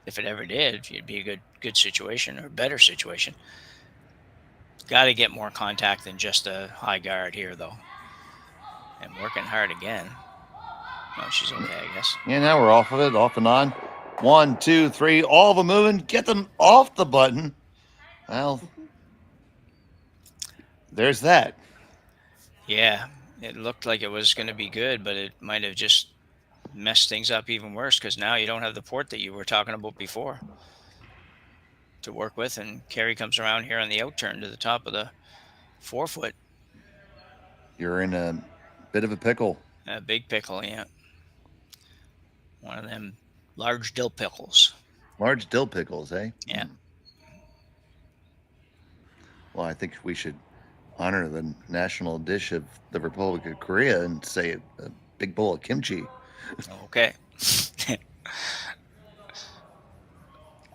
E: if it ever did, it'd be a good situation or better situation. Got to get more contact than just a high guard here, though. And working hard again. No, she's okay, I guess.
D: Yeah, now we're off of it, off and on. 1, 2, 3, all of them moving. Get them off the button. Well, there's that.
E: Yeah, it looked like it was going to be good, but it might have just messed things up even worse because now you don't have the port that you were talking about before to work with. And Kerri comes around here on the out turn to the top of the forefoot.
D: You're in a bit of a pickle.
E: A big pickle, yeah. One of them large dill pickles.
D: Large dill pickles, eh?
E: Yeah.
D: Well, I think we should honor the national dish of the Republic of Korea and say a big bowl of kimchi.
E: Okay.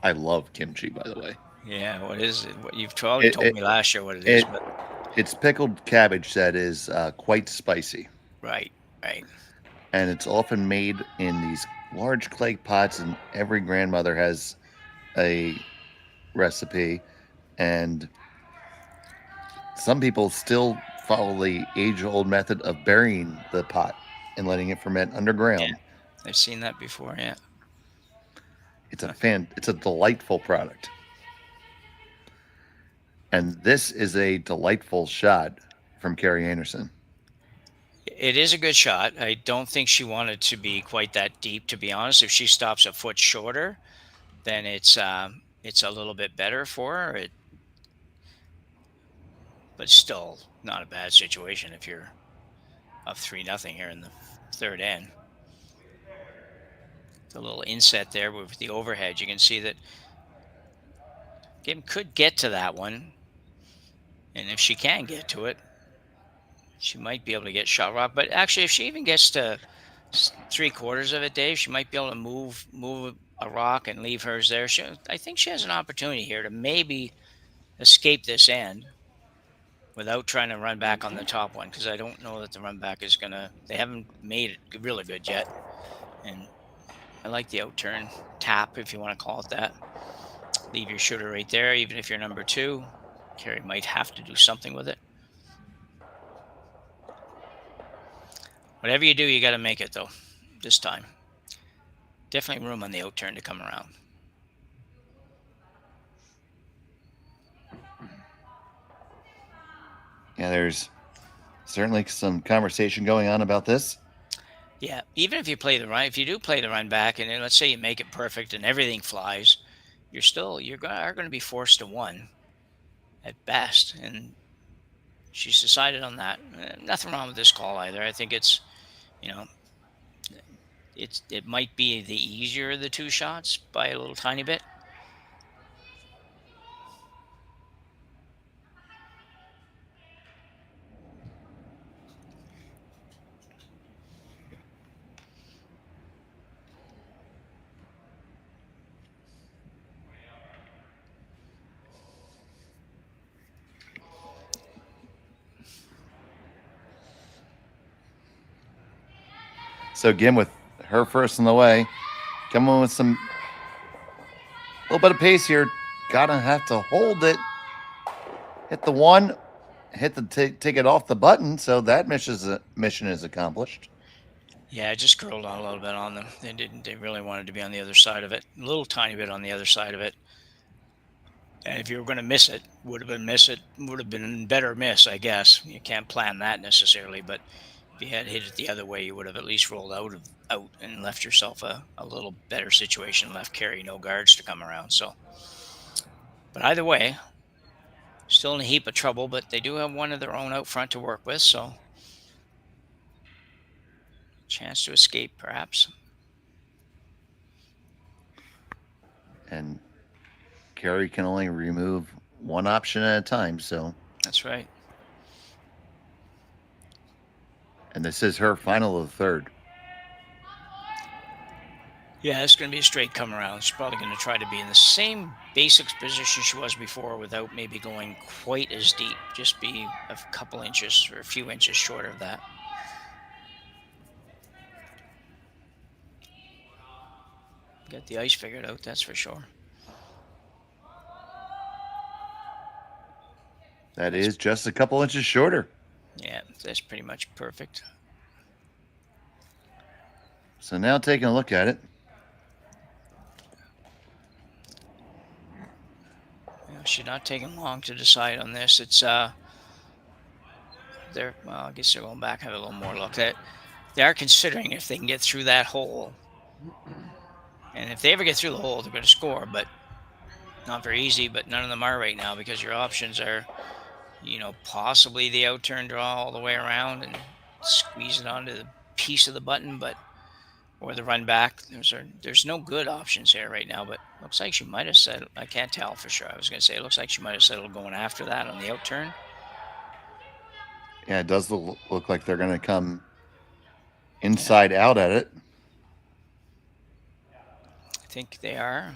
D: I love kimchi, by the way.
E: Yeah, what is it? What you've told me last year what it is, but
D: it's pickled cabbage that is quite spicy.
E: Right.
D: And it's often made in these large clay pots, and every grandmother has a recipe. And some people still follow the age-old method of burying the pot and letting it ferment underground.
E: Yeah, I've seen that before, yeah.
D: It's a delightful product. And this is a delightful shot from Kerri Einarson.
E: It is a good shot. I don't think she wanted to be quite that deep, to be honest. If she stops a foot shorter, then it's a little bit better for her. But still not a bad situation if you're up 3-0 here in the third end. The little inset there with the overhead, you can see that Kim could get to that one. And if she can get to it, she might be able to get shot rock. But actually, if she even gets to 3/4 of it, Dave, she might be able to move a rock and leave hers there. I think she has an opportunity here to maybe escape this end without trying to run back on the top one, because I don't know that the run back is going to... They haven't made it really good yet. And I like the out turn tap, if you want to call it that. Leave your shooter right there, even if you're number 2. Kerri might have to do something with it. Whatever you do, you got to make it, though, this time. Definitely room on the out turn to come around.
D: Yeah, there's certainly some conversation going on about this.
E: Yeah, even if you play the run, if you do play the run back, and then let's say you make it perfect and everything flies, you're going to be forced to 1 at best. And she's decided on that. Nothing wrong with this call either. I think it's, it might be the easier of the 2 shots by a little tiny bit.
D: So Gim, with her first in the way, coming with some little bit of pace here. Gotta have to hold it. Hit the 1, hit the take it off the button. So that mission is accomplished.
E: Yeah, I just curled on a little bit on them. They really wanted to be on the other side of it. A little tiny bit on the other side of it. And if you were going to miss it, would have been better miss, I guess. You can't plan that necessarily, but if you had hit it the other way, you would have at least rolled out and left yourself a little better situation, left Kerri no guards to come around. So, but either way, still in a heap of trouble, but they do have one of their own out front to work with, so chance to escape, perhaps.
D: And Kerri can only remove 1 option at a time, so.
E: That's right.
D: And this is her final of the third.
E: Yeah, it's going to be a straight come around. She's probably going to try to be in the same basic position she was before without maybe going quite as deep. Just be a couple inches or a few inches short of that. Got the ice figured out, that's for sure.
D: That is just a couple inches shorter.
E: Yeah, that's pretty much perfect.
D: So now taking a look at it.
E: Should not take them long to decide on this. It's they're well, I guess they're going back and have a little more look. That they are considering if they can get through that hole, and if they ever get through the hole, they're going to score. But not very easy. But none of them are right now because your options are, possibly the outturn draw all the way around and squeeze it onto the piece of the button, or the run back. There's no good options here right now, but looks like she might have settled. I can't tell for sure. I was going to say it looks like she might have settled going after that on the outturn.
D: Yeah, it does look like they're going to come inside out at it.
E: I think they are.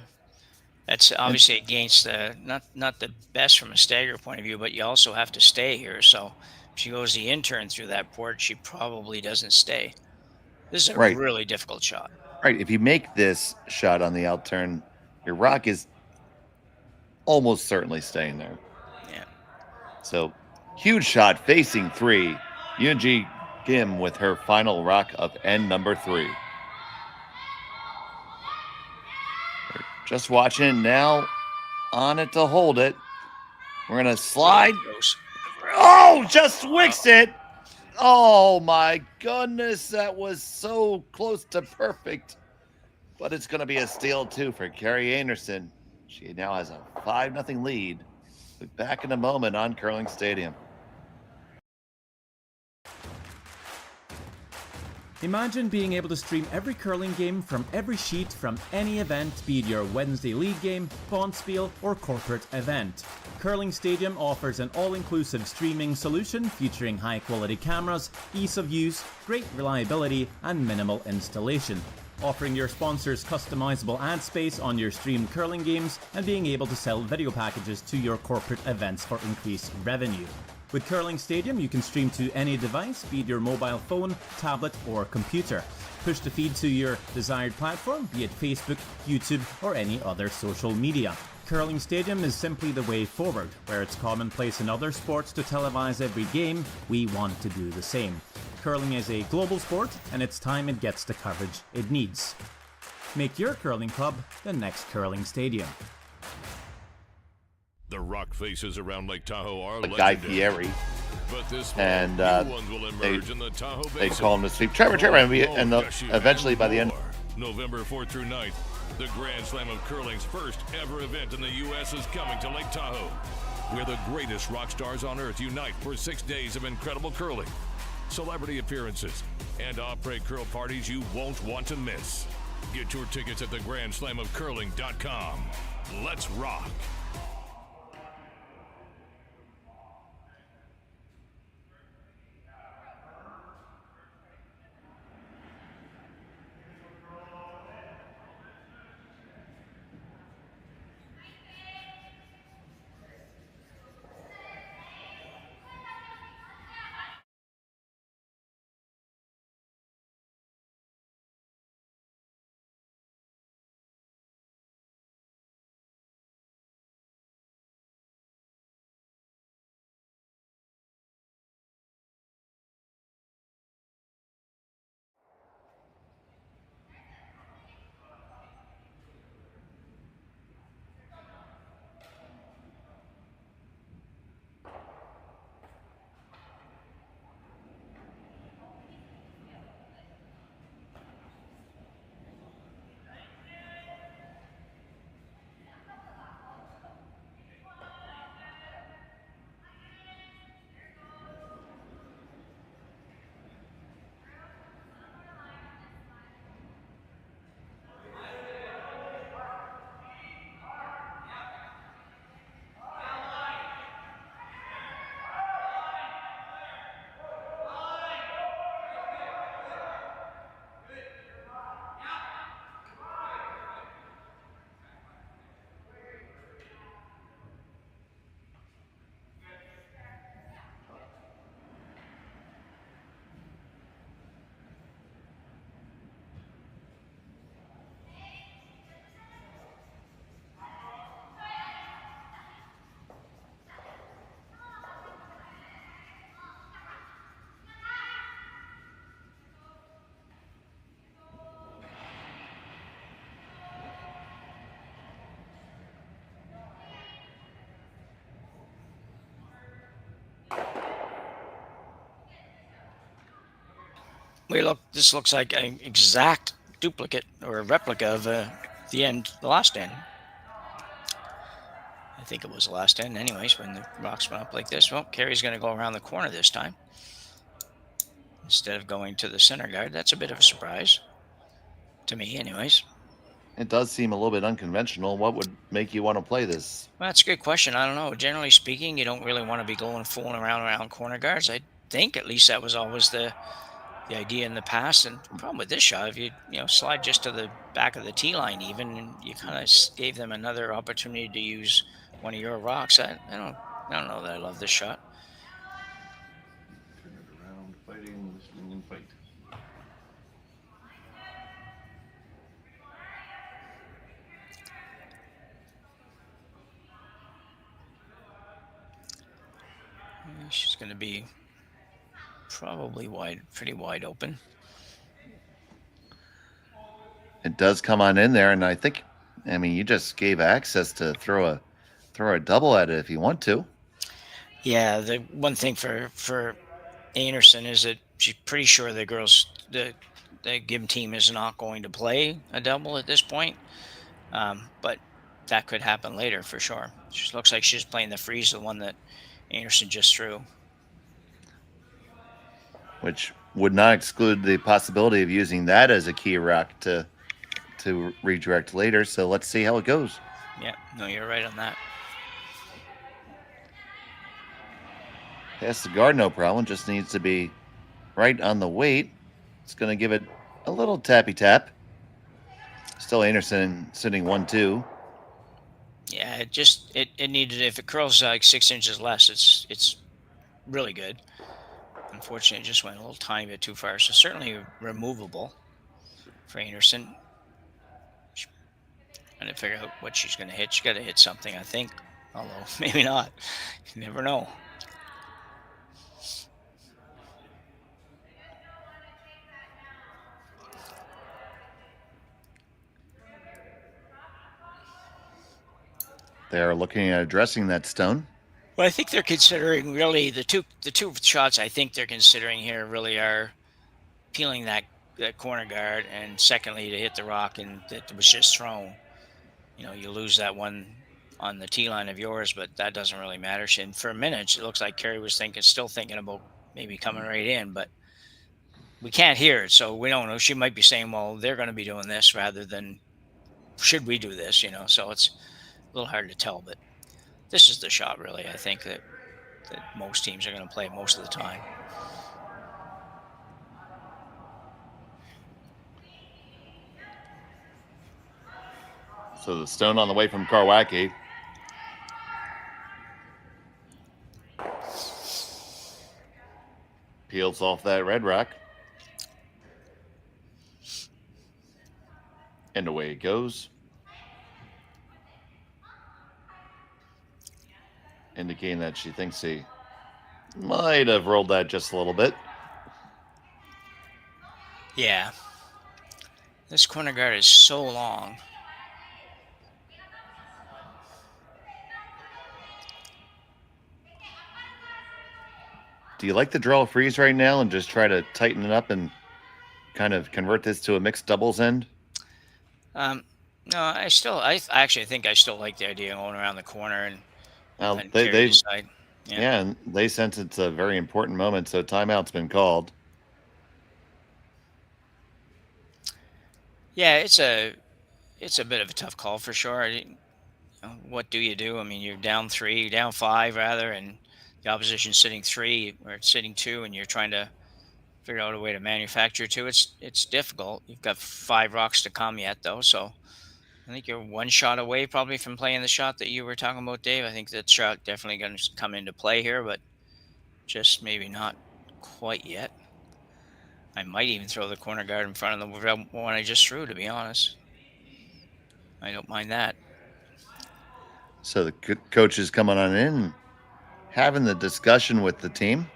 E: That's obviously against not the best from a stagger point of view, but you also have to stay here. So if she goes the intern through that port, she probably doesn't stay. This is a really difficult shot.
D: Right. If you make this shot on the outturn, your rock is almost certainly staying there.
E: Yeah.
D: So huge shot facing 3. Yoonji Kim with her final rock of end number 3. Just watching now, on it to hold it. We're going to slide. Oh, just wicks it. Oh, my goodness. That was so close to perfect. But it's going to be a steal, too, for Kerri Einarson. She now has a 5-0 lead. We'll be back in a moment on Curling Stadium.
J: Imagine being able to stream every curling game from every sheet from any event, be it your Wednesday league game, bonspiel, or corporate event. Curling Stadium offers an all-inclusive streaming solution featuring high-quality cameras, ease of use, great reliability, and minimal installation. Offering your sponsors customizable ad space on your streamed curling games and being able to sell video packages to your corporate events for increased revenue. With Curling Stadium, you can stream to any device, be it your mobile phone, tablet, or computer. Push the feed to your desired platform, be it Facebook, YouTube, or any other social media. Curling Stadium is simply the way forward. Where it's commonplace in other sports to televise every game, we want to do the same. Curling is a global sport, and it's time it gets the coverage it needs. Make your curling club the next Curling Stadium.
G: The rock faces around Lake Tahoe are
D: Guy Fieri.
G: But this
D: and
G: ones will emerge in the Tahoe
D: they
G: Basin.
D: call him to sleep. Trevor, and eventually by the end.
G: November 4th through 9th, the Grand Slam of Curling's first ever event in the U.S. is coming to Lake Tahoe, where the greatest rock stars on earth unite for 6 days of incredible curling, celebrity appearances, and après curl parties you won't want to miss. Get your tickets at thegrandslamofcurling.com. Let's rock.
E: This looks like an exact duplicate or replica of the last end. I think it was the last end, anyways, when the rocks went up like this. Well, Kerri's going to go around the corner this time instead of going to the center guard. That's a bit of a surprise to me, anyways.
D: It does seem a little bit unconventional. What would make you want to play this?
E: Well, that's a good question. I don't know. Generally speaking, you don't really want to be fooling around corner guards. I think at least that was always the idea in the past. And the problem with this shot, if you slide just to the back of the tee line, even, and you kind of gave them another opportunity to use one of your rocks. I don't know that I love this shot.
D: Turn it around, fighting, listening, and fight.
E: She's going to be probably pretty wide open.
D: It does come on in there, and I think, you just gave access to throw a double at it if you want to.
E: Yeah, the one thing for Einarson is that she's pretty sure the Gim team is not going to play a double at this point, but that could happen later for sure. She looks like she's playing the freeze, the one that Einarson just threw.
D: Which would not exclude the possibility of using that as a key rock to redirect later. So let's see how it goes.
E: Yeah, no, you're right on that.
D: Past the guard, no problem. Just needs to be right on the weight. It's going to give it a little tappy tap. Still Einarson sitting 1-2.
E: Yeah, it needed, if it curls like 6 inches less, it's really good. Unfortunately, it just went a little tiny bit too far. So certainly removable for Einarson. Trying to figure out what she's going to hit. She's got to hit something, I think. Although maybe not. You never know.
D: They are looking at addressing that stone.
E: Well, I think they're considering really the two shots I think they're considering here really are peeling that corner guard, and secondly to hit the rock and that was just thrown. You lose that one on the tee line of yours, but that doesn't really matter. And for a minute, it looks like Kerri was still thinking about maybe coming right in, but we can't hear it, so we don't know. She might be saying, well, they're going to be doing this rather than should we do this, So it's a little hard to tell, but this is the shot, really, I think, that most teams are going to play most of the time.
D: So the stone on the way from Karwacki. Peels off that red rock. And away it goes. Indicating that she thinks he might have rolled that just a little bit.
E: Yeah. This corner guard is so long.
D: Do you like the draw freeze right now and just try to tighten it up and kind of convert this to a mixed doubles end?
E: No, I actually think I still like the idea of going around the corner and
D: they
E: decide.
D: Yeah, and they sense it's a very important moment, so timeout's been called.
E: Yeah, it's a bit of a tough call for sure. What do you do? You're down 3, down 5 rather, and the opposition's sitting 3 or sitting 2, and you're trying to figure out a way to manufacture 2. It's difficult. You've got 5 rocks to come yet, though, so I think you're one shot away probably from playing the shot that you were talking about, Dave. I think that shot definitely going to come into play here, but just maybe not quite yet. I might even throw the corner guard in front of the one I just threw, to be honest. I don't mind that.
D: So the coach is coming on in, having the discussion with the team.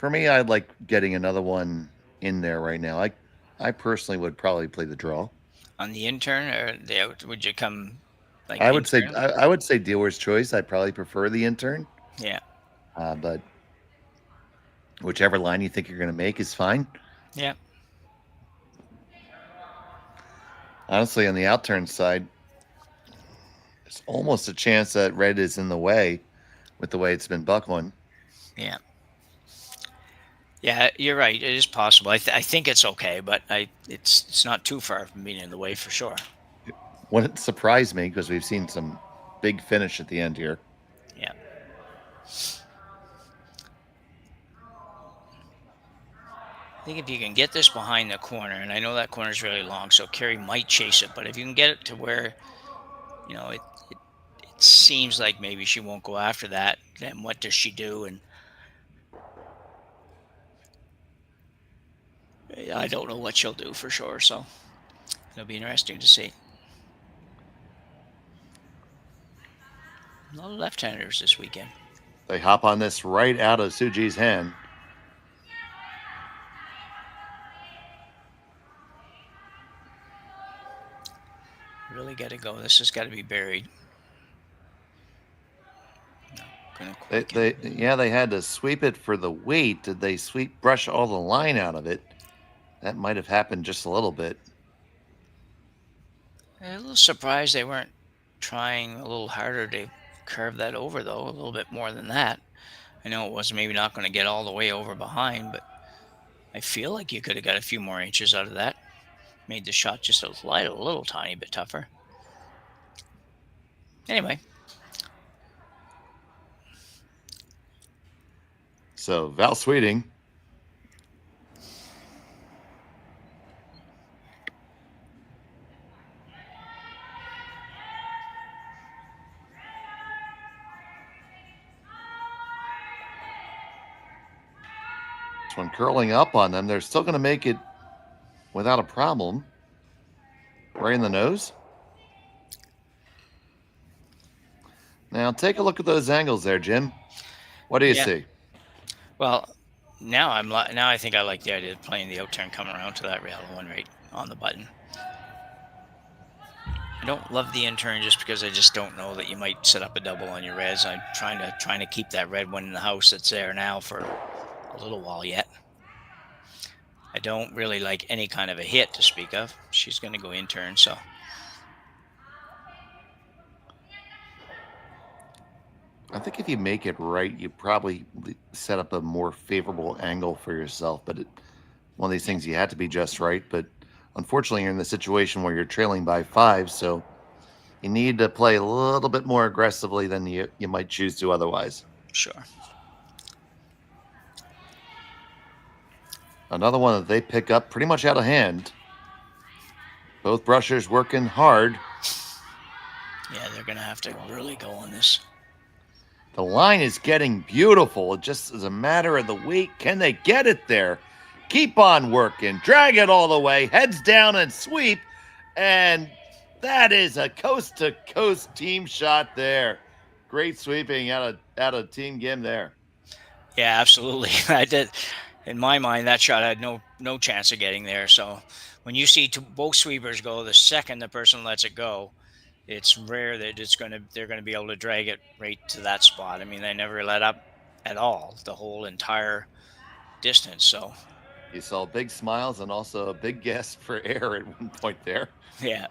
D: For me, I'd like getting another one in there right now. I personally would probably play the draw.
E: On the intern, or the out? Would you come like
D: I would say
E: intern?
D: I would say dealer's choice. I'd probably prefer the intern,
E: Yeah.
D: but whichever line you think you're going to make is fine.
E: Yeah.
D: Honestly, on the outturn side, there's almost a chance that red is in the way with the way it's been buckling.
E: Yeah. Yeah, you're right. It is possible. I think it's okay, but it's not too far from being in the way for sure.
D: Wouldn't surprise me because we've seen some big finish at the end here.
E: Yeah. I think if you can get this behind the corner, and I know that corner is really long, so Kerri might chase it, but if you can get it to where, it seems like maybe she won't go after that, then what does she do? And I don't know what she'll do for sure, so it'll be interesting to see. A lot of left-handers this weekend.
D: They hop on this right out of Suji's hand.
E: Really got to go. This has got to be buried. No,
D: They had to sweep it for the weight. Did they brush all the line out of it? That might have happened just a little bit.
E: I'm a little surprised they weren't trying a little harder to curve that over, though, a little bit more than that. I know it was maybe not going to get all the way over behind, but I feel like you could have got a few more inches out of that. Made the shot just a little tiny bit tougher. Anyway.
D: So Val Sweeting. This one curling up on them. They're still going to make it without a problem. Right in the nose. Now take a look at those angles there, Jim. What do you see?
E: Well, now I think I like the idea of playing the outturn coming around to that rail one right on the button. I don't love the intern just because I just don't know that you might set up a double on your reds. I'm trying to keep that red one in the house that's there now for a little while yet. I don't really like any kind of a hit to speak of. She's going to go intern, so.
D: I think if you make it right, you probably set up a more favorable angle for yourself. But one of these things you had to be just right. But unfortunately, you're in the situation where you're trailing by 5, so you need to play a little bit more aggressively than you might choose to otherwise.
E: Sure.
D: Another one that they pick up pretty much out of hand. Both brushers working hard.
E: Yeah, they're going to have to really go on this.
D: The line is getting beautiful. It just is a matter of the weight. Can they get it there? Keep on working. Drag it all the way. Heads down and sweep. And that is a coast-to-coast team shot there. Great sweeping out of Team Gim there.
E: Yeah, absolutely. I did. In my mind, that shot had no chance of getting there. So when you see both sweepers go, the second the person lets it go, it's rare that they're gonna be able to drag it right to that spot. I mean, they never let up at all the whole entire distance. So
D: you saw big smiles and also a big gasp for air at one point there.
E: Yeah.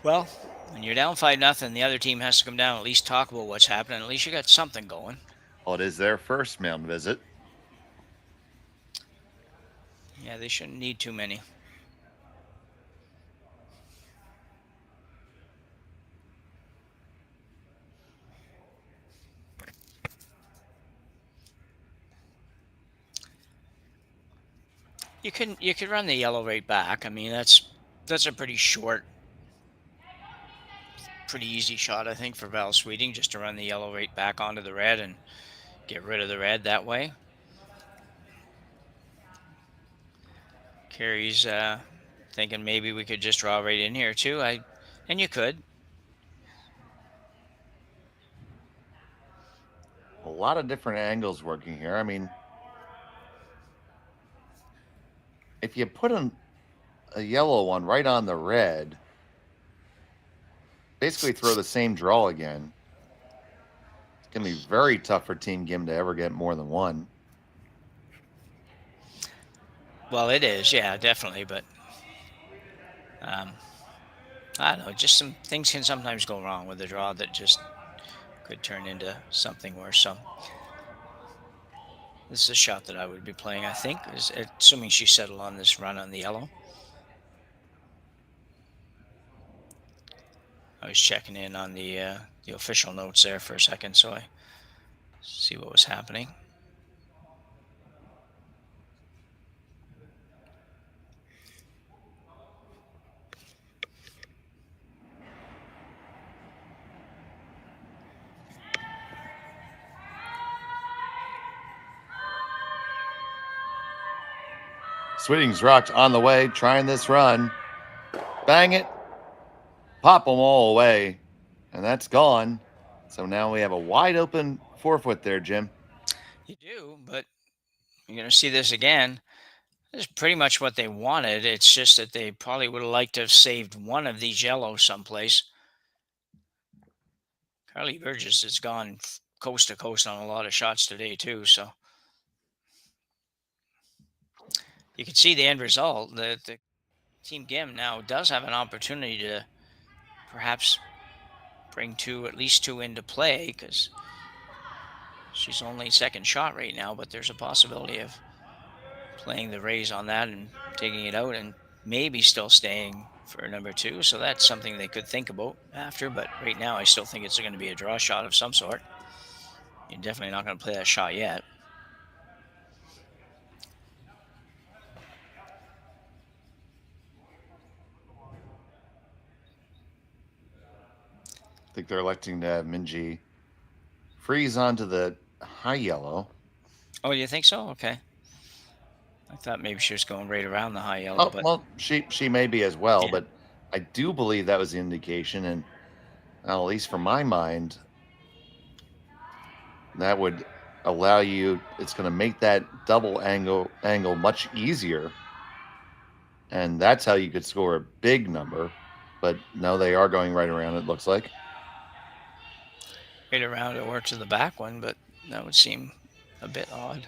E: Well, when you're down 5-0, the other team has to come down, at least talk about what's happening. At least you got something going.
D: Well, it is their first mound visit.
E: Yeah, they shouldn't need too many. You could run the yellow right back. I mean, that's a pretty short, pretty easy shot, I think, for Val Sweeting, just to run the yellow right back onto the red and get rid of the red that way. Kerri's thinking maybe we could just draw right in here too. And you could.
D: A lot of different angles working here. I mean, if you put a yellow one right on the red, basically throw the same draw again. It's going to be very tough for Team Gim to ever get more than one.
E: Well, it is, yeah, definitely. But I don't know, just some things can sometimes go wrong with the draw that just could turn into something worse. So this is a shot that I would be playing, I think, is assuming she settled on this run on the yellow. I was checking in on the official notes there for a second, so I see what was happening.
D: Sweeting's rocked on the way, trying this run. Bang it. Pop them all away. And that's gone. So now we have a wide open 4-foot there, Jim.
E: You do, but you're going to see this again. This is pretty much what they wanted. It's just that they probably would have liked to have saved one of these yellows someplace. Carly Burgess has gone coast to coast on a lot of shots today, too. So you can see the end result. The Team Gim now does have an opportunity to perhaps bring at least two into play, because she's only second shot right now, but there's a possibility of playing the raise on that and taking it out and maybe still staying for number two. So that's something they could think about after, but right now I still think it's going to be a draw shot of some sort. You're definitely not going to play that shot yet.
D: I think they're electing to have Minji freeze onto the high yellow.
E: Oh, you think so? Okay. I thought maybe she was going right around the high yellow.
D: Oh,
E: but
D: well, she may be as well,
E: Yeah.
D: but I do believe that was the indication, and at least for my mind, that would allow you. It's going to make that double angle much easier, and that's how you could score a big number. But no, they are going right around. It looks like
E: right around or to the back one, but that would seem a bit odd.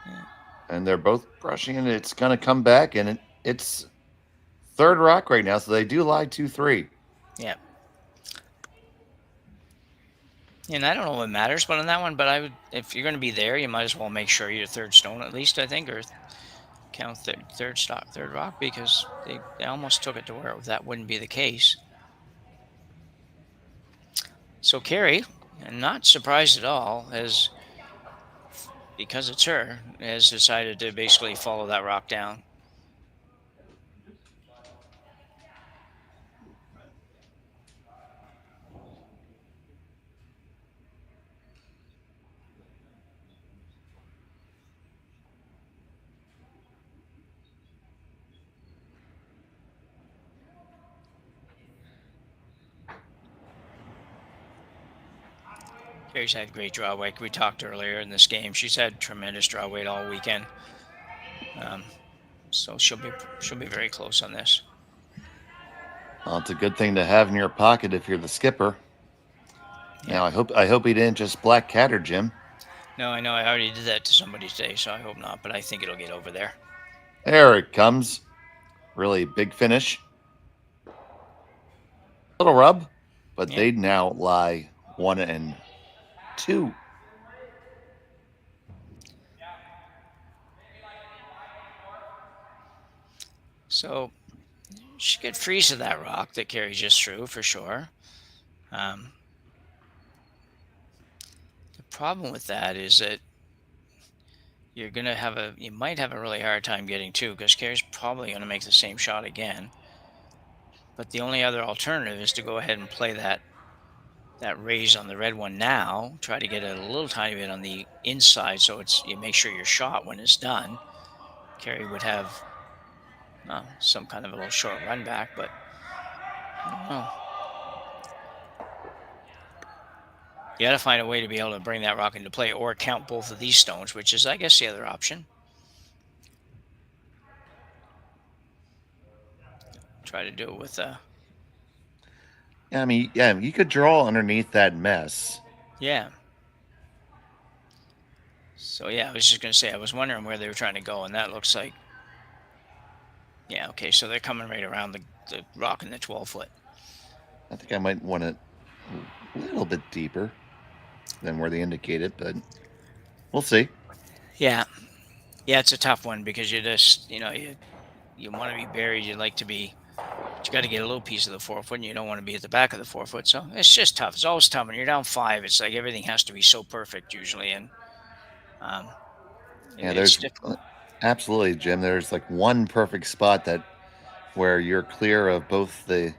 E: Yeah.
D: And they're both brushing it. It's going to come back, and it's third rock right now, so they do lie 2-3.
E: Yeah. And I don't know what matters, but on that one, but I would, if you're going to be there, you might as well make sure you're third stone at least, I think, or count third rock, because they almost took it to where that wouldn't be the case. So Kerri, and not surprised at all, because it's her, has decided to basically follow that rock down. Kerri's had great draw weight. We talked earlier in this game. She's had tremendous draw weight all weekend. So she'll be very close on this.
D: Well, it's a good thing to have in your pocket if you're the skipper.
E: Yeah.
D: Now, I hope he didn't just black cat her, Jim.
E: No, I know. I already did that to somebody today, so I hope not. But I think it'll get over there.
D: There it comes. Really big finish. Little rub, but
E: Yeah.
D: they now lie 1 and 2.
E: So she could freeze to that rock that Kerri just threw for sure. The problem with that is that you might have a really hard time getting two, because Kerri's probably going to make the same shot again. But the only other alternative is to go ahead and play that raise on the red one now, try to get a little tiny bit on the inside, so you make sure you're shot when it's done. Kerri would have some kind of a little short run back, but I don't know. You got to find a way to be able to bring that rock into play or count both of these stones, which is, I guess, the other option. Try to do it with
D: Yeah, I mean, yeah, you could draw underneath that mess.
E: yeah. So yeah, I was just gonna say I was wondering where they were trying to go, and that looks like yeah, okay, so they're coming right around the rock in the 12-foot.
D: I think I might want it a little bit deeper than where they indicated, but we'll see.
E: Yeah. Yeah, it's a tough one because you just you want to be buried, you like to be but you got to get a little piece of the 4-foot, and you don't want to be at the back of the 4-foot. So it's just tough. It's always tough when you're down 5. It's like everything has to be so perfect usually, and
D: Yeah,
E: it's
D: there's
E: difficult.
D: absolutely, Jim. There's like one perfect spot where you're clear of both the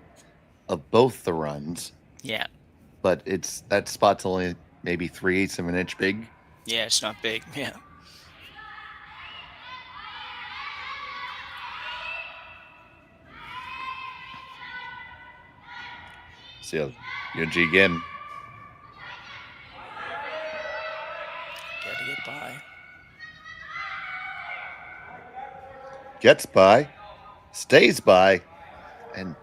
D: runs,
E: Yeah,
D: but that spot's only maybe 3/8 of an inch big.
E: yeah, it's not big. Yeah.
D: See how Uijeongbu again.
E: Got to get by.
D: Gets by, stays by, and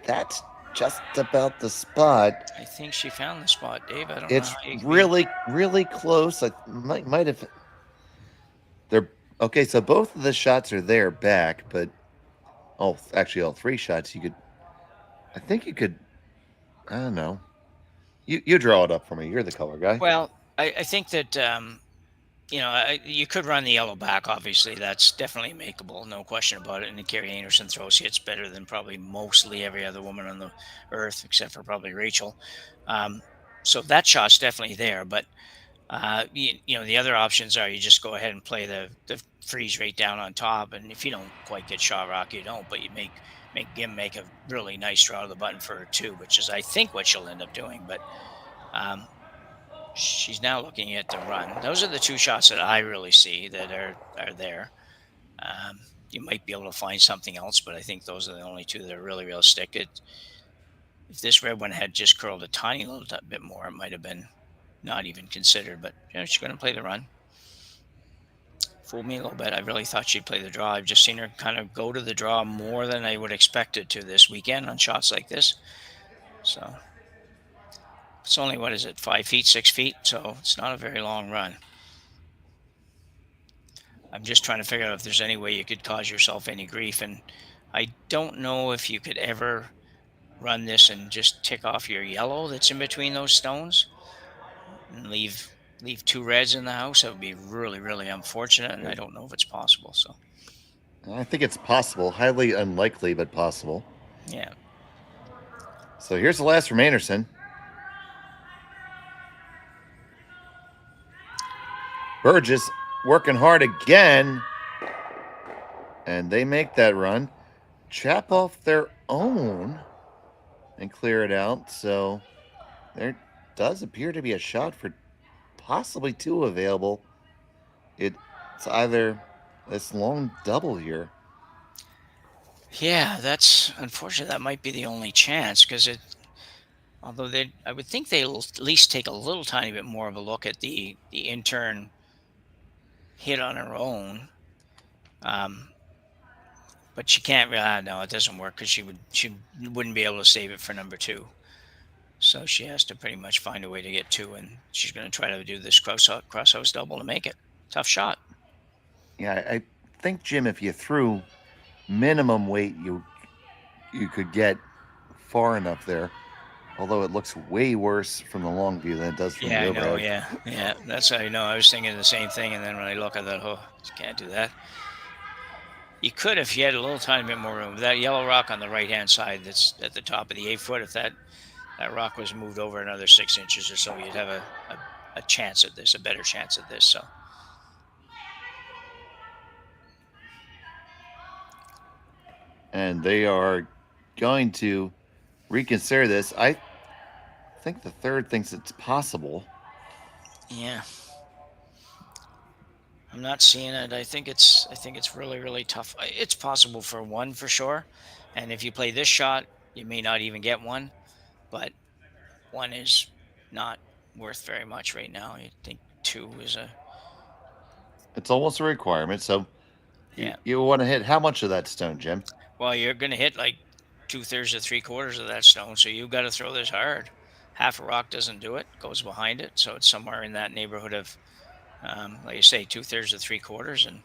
D: that's just about the spot.
E: I think she found the spot, Dave. I don't
D: It's
E: know. How you
D: really, really close. I might have. They're okay. So both of the shots are there back, but actually, all 3 shots you could. I think you could. I don't know. You draw it up for me. You're the color guy.
E: Well, I think that you could run the yellow back. Obviously, that's definitely makeable, no question about it. And Kerri Einarson throws hits better than probably mostly every other woman on the earth, except for probably Rachel. So that shot's definitely there. But the other options are you just go ahead and play the freeze right down on top, and if you don't quite get shot rock, you don't. But you make Gim make a really nice draw to the button for her too, which is I think what she'll end up doing. But she's now looking at the run. Those are the 2 shots that I really see that are there. You might be able to find something else, but I think those are the only 2 that are really realistic. If this red one had just curled a tiny little bit more, it might have been not even considered. But she's going to play the run. Fooled me a little bit. I really thought she'd play the draw. I've just seen her kind of go to the draw more than I would expect it to this weekend on shots like this. So it's only, 5 feet, 6 feet? So it's not a very long run. I'm just trying to figure out if there's any way you could cause yourself any grief. And I don't know if you could ever run this and just tick off your yellow that's in between those stones and leave 2 reds in the house. That would be really, really unfortunate, and I don't know if it's possible. So
D: I think it's possible. Highly unlikely, but possible.
E: Yeah.
D: So here's the last from Anderson. Burgess working hard again. And they make that run. Chap off their own and clear it out. So there does appear to be a shot for possibly 2 available. It's either this long double here.
E: Yeah, that's unfortunate. That might be the only chance because although I would think they'll at least take a little tiny bit more of a look at the intern hit on her own. But she can't really, no, it doesn't work because she wouldn't be able to save it for number 2. So she has to pretty much find a way to get 2, and she's going to try to do this crosshouse double to make it. Tough shot.
D: Yeah, I think, Jim, if you threw minimum weight, you could get far enough there. Although it looks way worse from the long view than it does from the overhead.
E: I know, yeah. That's how you know. I was thinking the same thing, and then when I look, I thought, oh, you can't do that. You could if you had a little tiny bit more room. That yellow rock on the right-hand side that's at the top of the 8-foot, if that rock was moved over another 6 inches or so, you'd have a chance at this, a better chance at this. So
D: and they are going to reconsider this. I think the third thinks it's possible.
E: Yeah, I'm not seeing it. I think it's really, really tough. It's possible for 1 for sure, and if you play this shot, you may not even get 1, but 1 is not worth very much right now. I think 2 is a
D: It's almost a requirement. So
E: yeah.
D: you want to hit how much of that stone, Jim?
E: Well, you're going to hit like 2/3 to 3/4 of that stone, so you've got to throw this hard. Half a rock doesn't do it; goes behind it, so it's somewhere in that neighborhood of, like you say, 2/3 to 3/4, and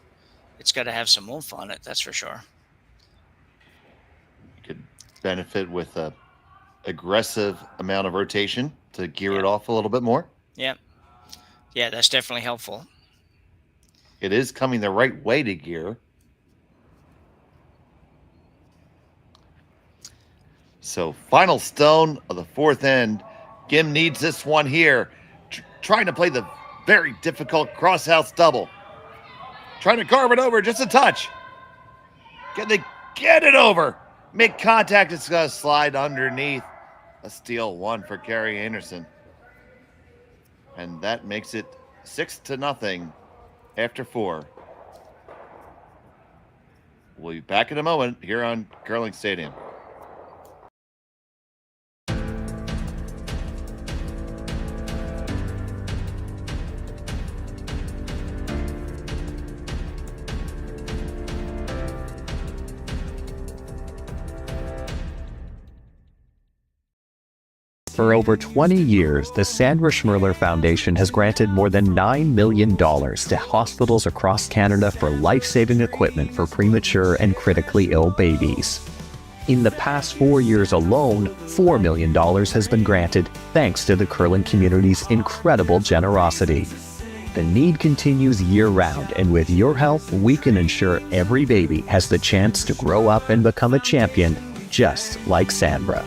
E: it's got to have some oomph on it. That's for sure.
D: You could benefit with a aggressive amount of rotation to gear it off a little bit more.
E: Yeah, yeah, that's definitely helpful.
D: It is coming the right way to gear. So final stone of the 4th end. Gim needs this one here. Trying to play the very difficult crosshouse double. Trying to carve it over just a touch. Get it over. Make contact. It's going to slide underneath. A steal 1 for Kerri Einarson. And that makes it 6-0 after 4. We'll be back in a moment here on Curling Stadium.
K: For over 20 years, the Sandra Schmirler Foundation has granted more than $9 million to hospitals across Canada for life-saving equipment for premature and critically ill babies. In the past 4 years alone, $4 million has been granted thanks to the curling community's incredible generosity. The need continues year-round, and with your help, we can ensure every baby has the chance to grow up and become a champion, just like Sandra.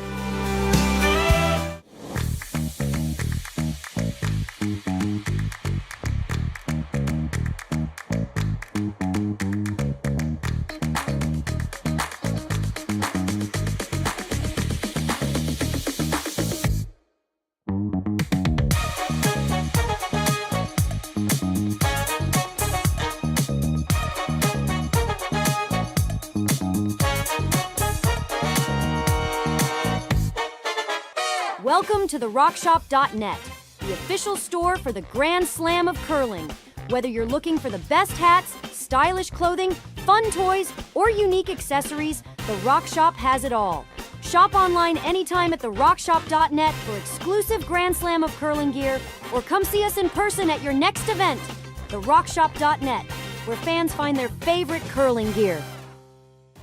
L: Welcome to the RockShop.net, the official store for the Grand Slam of curling. Whether you're looking for the best hats, stylish clothing, fun toys, or unique accessories, the RockShop has it all. Shop online anytime at the RockShop.net for exclusive Grand Slam of curling gear, or come see us in person at your next event. The RockShop.net, where fans find their favorite curling gear.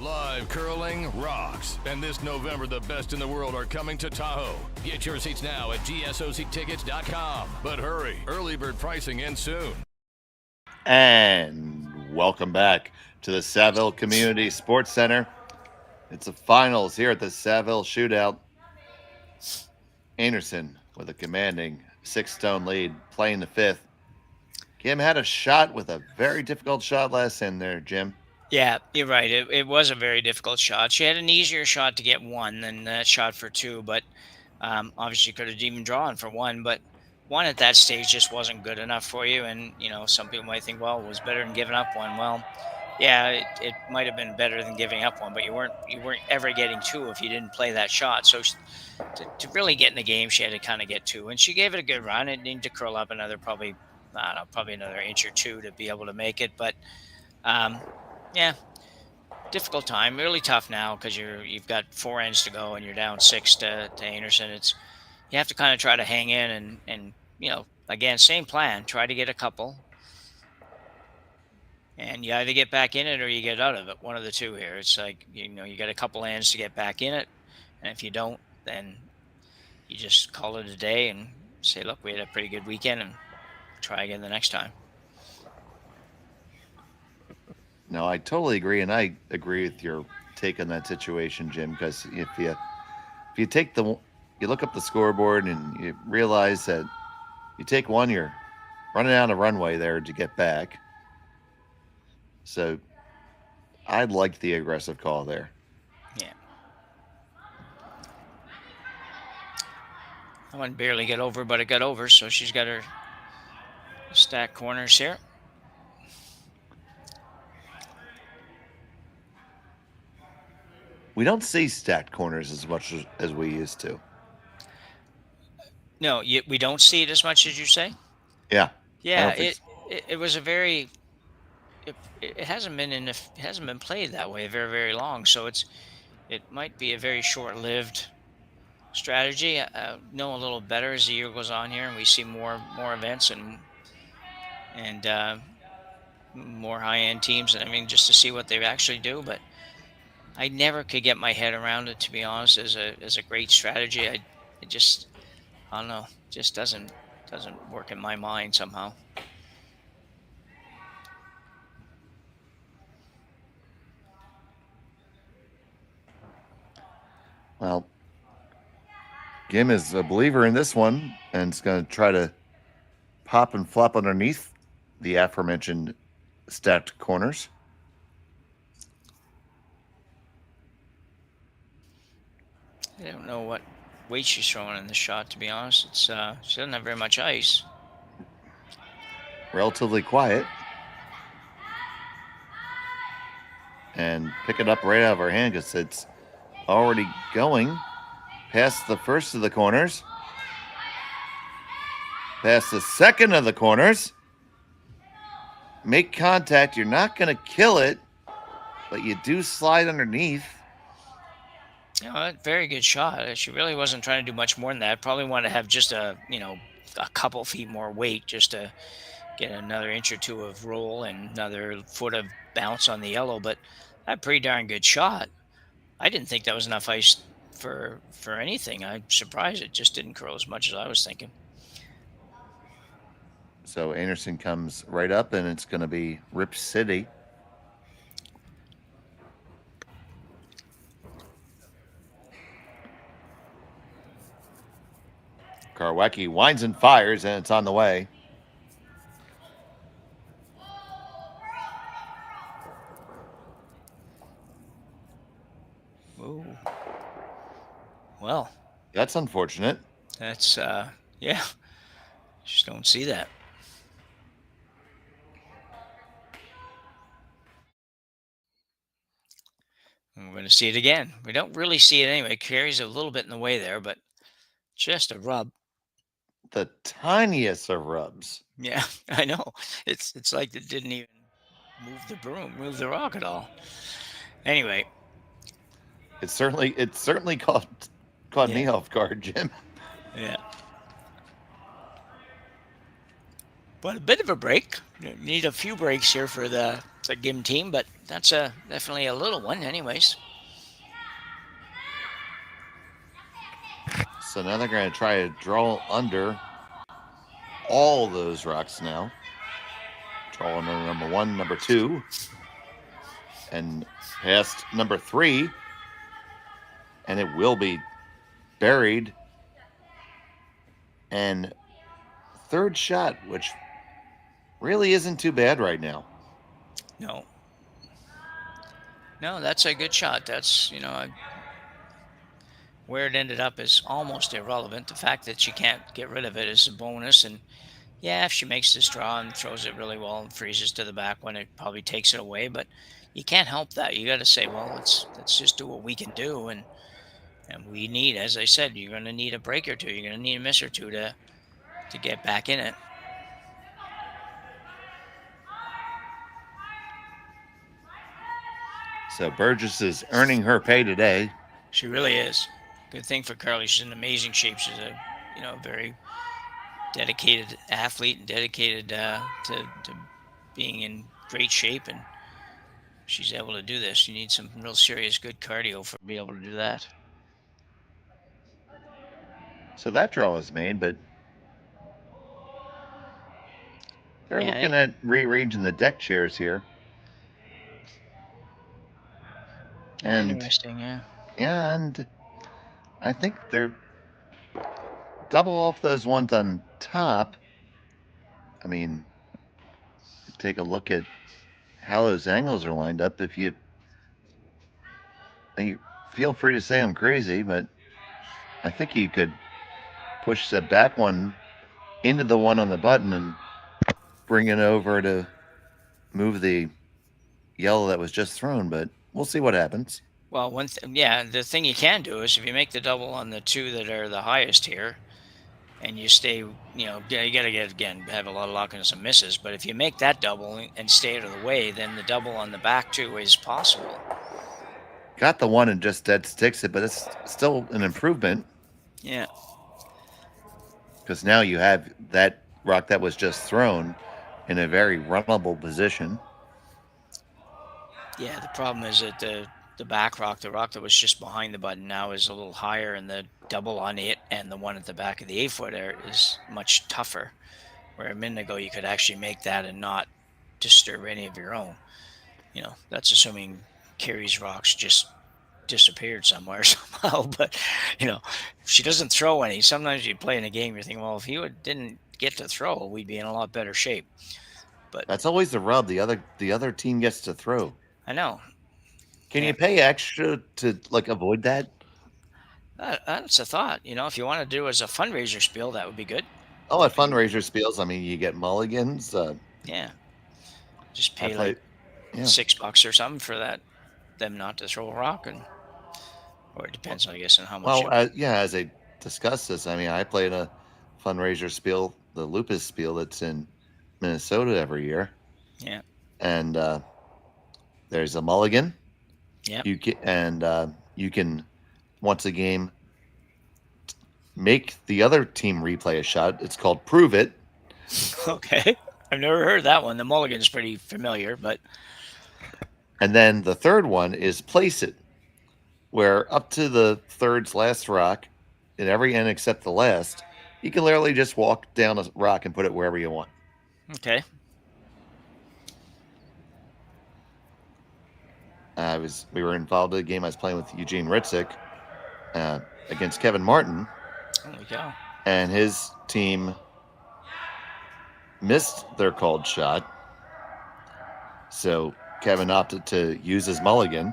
G: Live curling rocks. And this November, the best in the world are coming to Tahoe. Get your seats now at gsoctickets.com. But hurry, early bird pricing ends soon.
D: And welcome back to the Saville Community Sports Center. It's the finals here at the Saville Shootout. Einarson with a commanding 6-stone lead, playing the 5th. Kim had a shot with a very difficult shot last end there, Jim.
E: Yeah, you're right. It was a very difficult shot. She had an easier shot to get 1 than that shot for 2, but obviously could have even drawn for 1. But 1 at that stage just wasn't good enough for you. And, you know, some people might think, well, it was better than giving up 1. Well, yeah, it might have been better than giving up 1, but you weren't ever getting 2 if you didn't play that shot. So to really get in the game, she had to kind of get 2. And she gave it a good run. It needed to curl up another probably another inch or 2 to be able to make it. But yeah, difficult time. Really tough now because you've got 4 ends to go and you're down 6 to Einarson. You have to kind of try to hang in and you know, again, same plan. Try to get a couple, and you either get back in it or you get out of it. One of the two here. It's like, you know, you got a couple ends to get back in it, and if you don't, then you just call it a day and say, look, we had a pretty good weekend, and try again the next time.
D: No, I totally agree, and I agree with your take on that situation, Jim. Because if you take you look up the scoreboard and you realize that you take 1, you're running out of runway there to get back. So I like the aggressive call there.
E: Yeah. I wouldn't barely get over, but it got over, so she's got her stack corners here.
D: We don't see stacked corners as much as we used to.
E: No, we don't see it as much as you say.
D: Yeah.
E: Yeah, it was a very it hasn't been it hasn't been played that way very long. So it might be a very short-lived strategy. Know a little better as the year goes on here, and we see more events and more high-end teams. And I mean, just to see what they actually do. But I never could get my head around it, to be honest. As a great strategy, I don't know, just doesn't work in my mind somehow.
D: Well, Gim is a believer in this one, and is going to try to pop and flop underneath the aforementioned stacked corners.
E: I don't know what weight she's throwing in the shot, to be honest. It's she doesn't have very much ice.
D: Relatively quiet. And pick it up right out of her hand because it's already going past the first of the corners. Past the second of the corners. Make contact. You're not going to kill it, but you do slide underneath.
E: Yeah, very good shot. She really wasn't trying to do much more than that. Probably wanted to have just a couple feet more weight just to get another inch or two of roll and another foot of bounce on the yellow. But a pretty darn good shot. I didn't think that was enough ice for anything. I'm surprised it just didn't curl as much as I was thinking.
D: So Einarson comes right up, and it's going to be Rip City. Karwecki winds and fires, and it's on the way.
E: Ooh. Well,
D: that's unfortunate.
E: That's yeah. Just don't see that. And we're going to see it again. We don't really see it anyway. Kerri's a little bit in the way there, but just a rub.
D: The tiniest of rubs.
E: Yeah, I know. It's like it didn't even move the rock at all. Anyway,
D: it certainly caught me off guard, Jim.
E: Yeah. But a bit of a break. You need a few breaks here for the Gim team, but that's definitely a little one anyways.
D: So now they're going to try to draw under all those rocks now. Draw under number 1, number 2, and past number 3. And it will be buried. And third shot, which really isn't too bad right now.
E: No, that's a good shot. That's, where it ended up is almost irrelevant. The fact that she can't get rid of it is a bonus. And yeah, if she makes this draw and throws it really well and freezes to the back when it probably takes it away, but you can't help that. You got to say, well, let's just do what we can do. And we need, as I said, you're going to need a break or two. You're going to need a miss or two to get back in it.
D: So Burgess is earning her pay today.
E: She really is. Good thing for Carly. She's in amazing shape. She's a very dedicated athlete and dedicated to being in great shape, and she's able to do this. You need some real serious good cardio to be able to do that.
D: So that draw is made, but they're looking at rearranging the deck chairs here. And
E: interesting, yeah.
D: Yeah, and I think they're double off those ones on top. I mean, take a look at how those angles are lined up. If you feel free to say I'm crazy, but I think you could push the back one into the one on the button and bring it over to move the yellow that was just thrown, but we'll see what happens.
E: Well, the thing you can do is if you make the double on the 2 that are the highest here, and you stay, you got to have a lot of luck and some misses. But if you make that double and stay out of the way, then the double on the back too is possible.
D: Got the one and just dead sticks it, but it's still an improvement.
E: Yeah.
D: Because now you have that rock that was just thrown in a very runnable position.
E: Yeah, the problem is that the back rock, the rock that was just behind the button now is a little higher, and the double on it and the one at the back of the 8-footer is much tougher. Where a minute ago you could actually make that and not disturb any of your own. That's assuming Kerri's rocks just disappeared somewhere somehow. But if she doesn't throw any, sometimes you play in a game, you're thinking, well, if you didn't get to throw, we'd be in a lot better shape. But
D: that's always the rub. The other team gets to throw.
E: I know.
D: Can you pay extra to avoid that?
E: That's a thought. If you want to do as a fundraiser spiel, that would be good.
D: Oh, at fundraiser spiels, you get mulligans.
E: Yeah. Just pay like $6 or something for them not to throw a rock, or it depends, I guess, on how much.
D: Well, as I discussed this, I played a fundraiser spiel, the Lupus spiel that's in Minnesota every year.
E: Yeah.
D: And there's a mulligan.
E: Yeah.
D: You can once a game make the other team replay a shot. It's called Prove It.
E: Okay. I've never heard that one. The mulligan's pretty familiar, but.
D: And then the third one is Place It, where up to the third's last rock, in every end except the last, you can literally just walk down a rock and put it wherever you want.
E: Okay.
D: We were involved in a game I was playing with Eugene Ritzik against Kevin Martin.
E: There we go.
D: And his team missed their called shot. So Kevin opted to use his mulligan.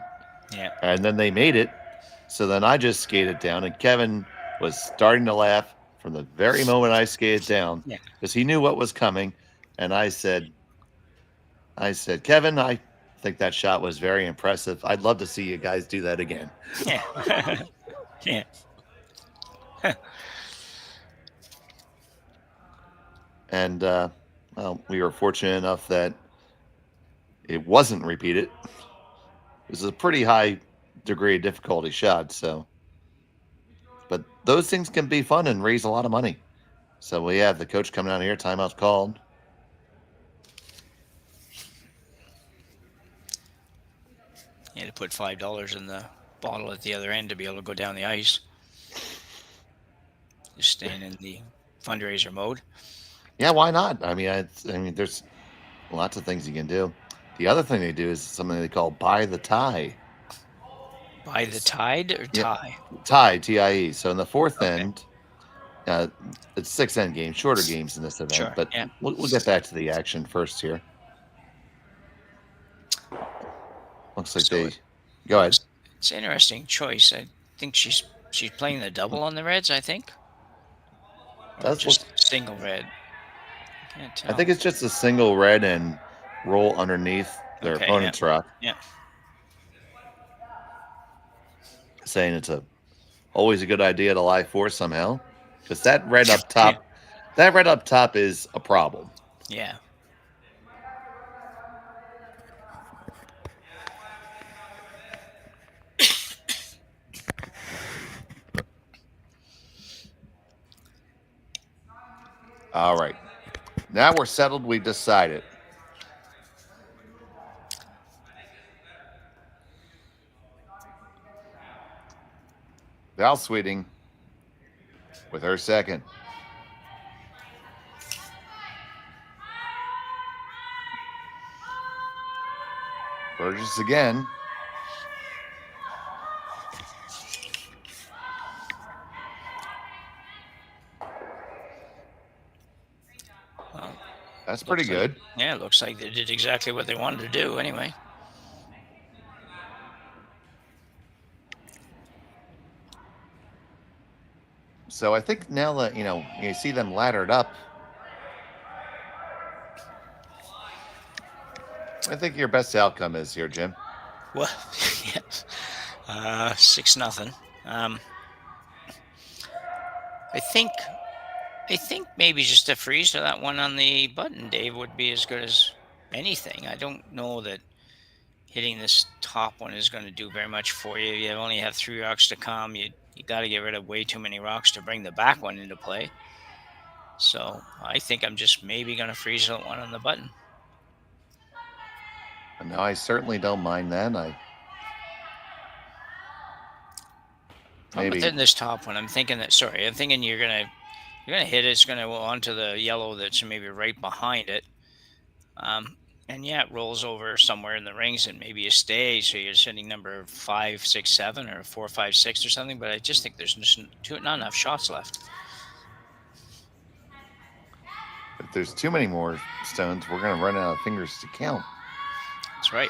E: Yeah.
D: And then they made it. So then I just skated down, and Kevin was starting to laugh from the very moment I skated down, because he knew what was coming. And I said, Kevin, I think that shot was very impressive. I'd love to see you guys do that again.
E: Yeah. Yeah.
D: And we were fortunate enough that it wasn't repeated. It was a pretty high degree of difficulty shot. But those things can be fun and raise a lot of money. So we have the coach coming out here, timeout's called.
E: You had to put $5 in the bottle at the other end to be able to go down the ice. Just staying in the fundraiser mode.
D: Yeah, why not? There's lots of things you can do. The other thing they do is something they call buy the tie.
E: Buy the tide or tie?
D: Yeah, tie, T-I-E. So in the fourth end, it's 6-end games, shorter games in this event.
E: Sure,
D: but we'll get back to the action first here. Looks like go ahead.
E: It's an interesting choice. I think she's playing the double on the Reds, I think.
D: That's
E: just single red. Can't tell.
D: I think it's just a single red and roll underneath their opponent's rock.
E: Yeah.
D: Saying it's always a good idea to lie four somehow, because that red up top, is a problem.
E: Yeah.
D: All right. Now we're settled. We've decided. Val Sweeting with her second. Burgess again.
E: Well,
D: that's pretty good.
E: Yeah, it looks like they did exactly what they wanted to do anyway.
D: So I think now that, you see them laddered up, I think your best outcome is here, Jim.
E: Well, yes. 6-0. I think I think maybe just a freeze to that one on the button, Dave, would be as good as anything. I don't know that hitting this top one is going to do very much for you. You only have 3 rocks to come. You got to get rid of way too many rocks to bring the back one into play. So I think I'm just maybe going to freeze that one on the button.
D: No, I certainly don't mind that.
E: Maybe within this top one, I'm thinking you're gonna hit it. It's gonna go onto the yellow that's maybe right behind it. And yeah, it rolls over somewhere in the rings, and maybe you stay. So you're sitting number 5, 6, 7, or 4, 5, 6, or something. But I just think there's just not enough shots left.
D: If there's too many more stones, we're gonna run out of fingers to count.
E: That's right.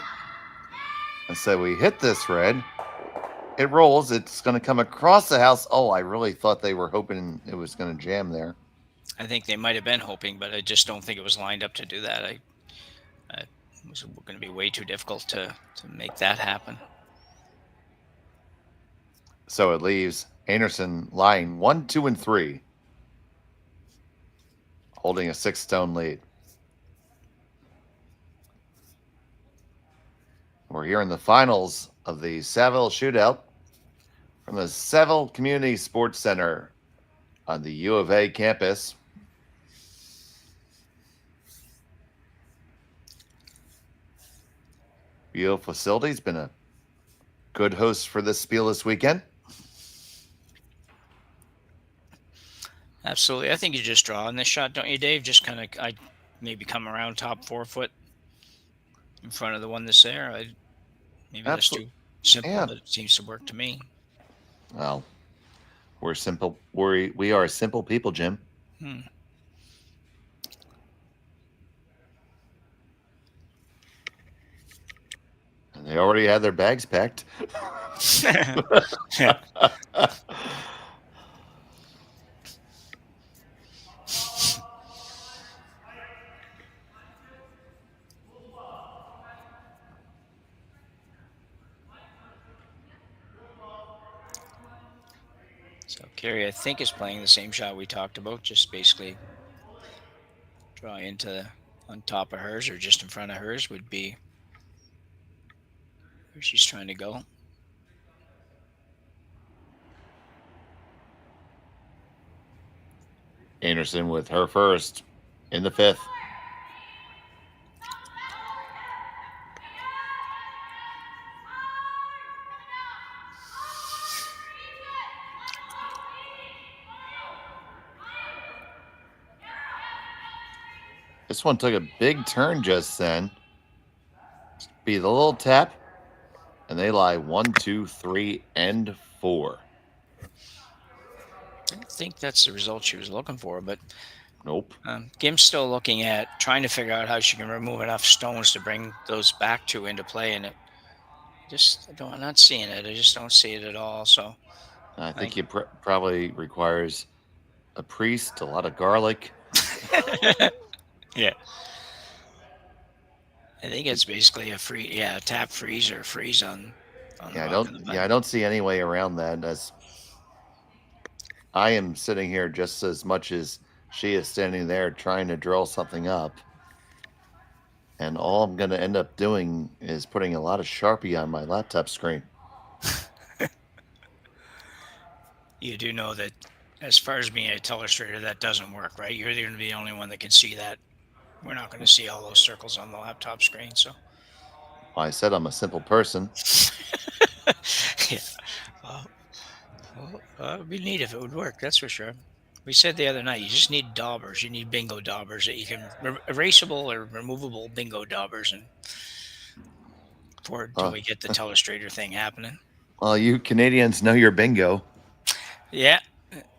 D: And so we hit this red. It rolls. It's going to come across the house. Oh, I really thought they were hoping it was going to jam there.
E: I think they might have been hoping, but I just don't think it was lined up to do that. It was going to be way too difficult to make that happen.
D: So it leaves Einarson lying 1, 2, and 3, holding a 6-stone lead. We're here in the finals of the Saville Shootout from the Saville Community Sports Center on the U of A campus. Beautiful facility's been a good host for this spiel this weekend.
E: Absolutely. I think you just draw on this shot, don't you, Dave? Just kind of, I maybe come around top 4 foot in front of the one that's there. Maybe that's too simple, but it seems to work to me.
D: Well, we're simple. We are simple people, Jim.
E: And
D: they already had their bags packed.
E: So Kerri, I think, is playing the same shot we talked about, just basically draw into on top of hers or just in front of hers would be where she's trying to go.
D: Einarson with her first in the 5th. This one took a big turn just then. Be the little tap, and they lie 1, 2, 3, and 4.
E: I don't think that's the result she was looking for, but
D: nope.
E: Gim's still looking at trying to figure out how she can remove enough stones to bring those back 2 into play, and I'm not seeing it. I just don't see it at all. So
D: I think it probably requires a priest, a lot of garlic.
E: Yeah. I think it's basically a tap freeze or freeze on
D: I don't see any way around that. As I am sitting here just as much as she is standing there trying to drill something up. And all I'm going to end up doing is putting a lot of Sharpie on my laptop screen.
E: You do know that as far as being a telestrator, that doesn't work, right? You're going to be the only one that can see that. We're not going to see all those circles on the laptop screen. So
D: Well, I said I'm a simple person.
E: yeah. Well, it would be neat if it would work. That's for sure. We said the other night, you just need daubers. You need bingo daubers that you can erasable or removable bingo daubers, and until we get the telestrator thing happening.
D: Well, you Canadians know your bingo.
E: Yeah.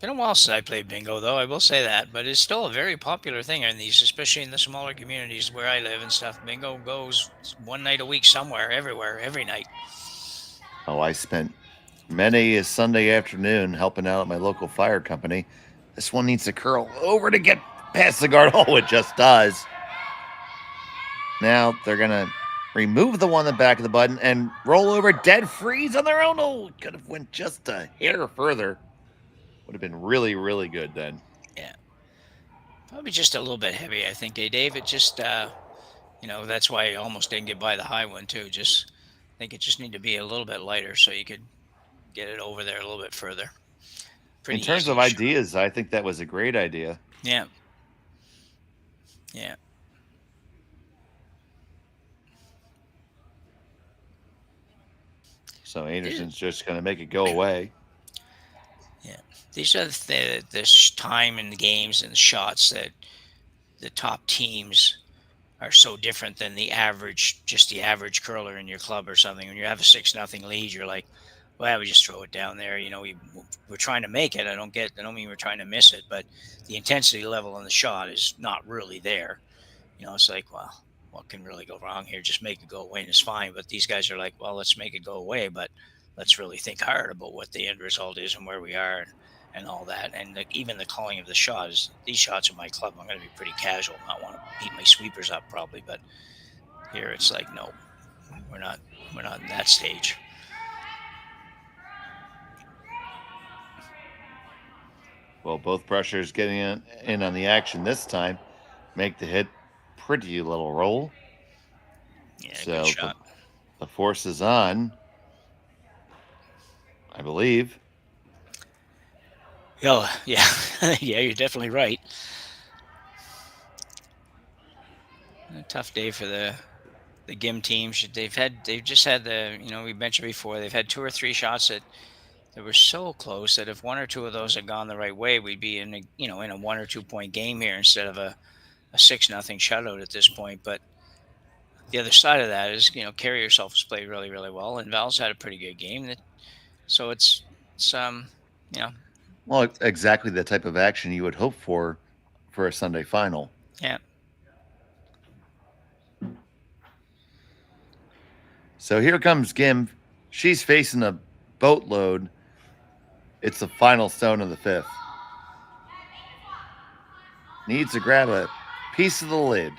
E: Been a while since I played bingo, though, I will say that. But it's still a very popular thing in these, especially in the smaller communities where I live and stuff. Bingo goes one night a week somewhere, everywhere, every night.
D: Oh, I spent many a Sunday afternoon helping out at my local fire company. This one needs to curl over to get past the guard. Oh, it just does. Now they're going to remove the one in the back of the button and roll over dead freeze on their own. Oh, it could have went just a hair further. Would have been really, really good then.
E: Yeah. Probably just a little bit heavy, I think, Dave? It just, that's why I almost didn't get by the high one, too. Just, I think it just need to be a little bit lighter so you could get it over there a little bit further.
D: In terms of ideas, I think that was a great idea.
E: Yeah. Yeah.
D: So Anderson's just going to make it go away.
E: Yeah. These are the time in the games and the shots that the top teams are so different than the average curler in your club or something. When you have a 6-0 lead, you're like, well, we just throw it down there. We're trying to make it. I don't mean we're trying to miss it, but the intensity level on the shot is not really there. It's like, well, what can really go wrong here? Just make it go away and it's fine. But these guys are like, well, let's make it go away, but let's really think hard about what the end result is and where we are and all that. And even the calling of the shots, these shots in my club, I'm going to be pretty casual, not want to beat my sweepers up probably. But here it's like, no, we're not in that stage.
D: Well, both brushers getting in on the action this time. Make the hit. Pretty little roll.
E: Yeah,
D: so
E: good shot.
D: The force is on, I believe.
E: Oh, yeah. Yeah, you're definitely right. A tough day for the Gim team. They've just had we mentioned before, they've had 2 or 3 shots that were so close that if 1 or 2 of those had gone the right way, we'd be in a 1 or 2 point game here instead of a 6-0 shutout at this point. But the other side of that is, Kerri herself has played really, really well, and Val's had a pretty good game. So it's
D: Well, exactly the type of action you would hope for a Sunday final.
E: Yeah.
D: So here comes Gim. She's facing a boatload. It's the final stone of the 5th. Needs to grab a piece of the lid.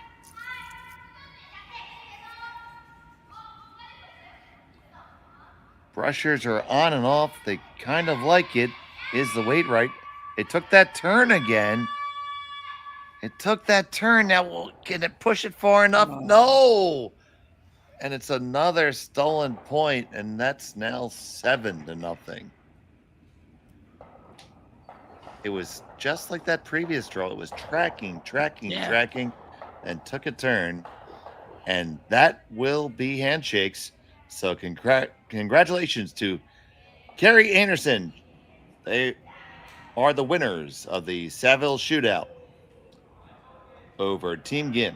D: Brushers are on and off. They kind of like it. Is the weight right? It took that turn again. Now, can it push it far enough? No. And it's another stolen point, and that's now 7-0. It was just like that previous draw. It was tracking, and took a turn. And that will be handshakes. So congratulations to Kerri Einarson. They are the winners of the Saville Shootout over Team Gim.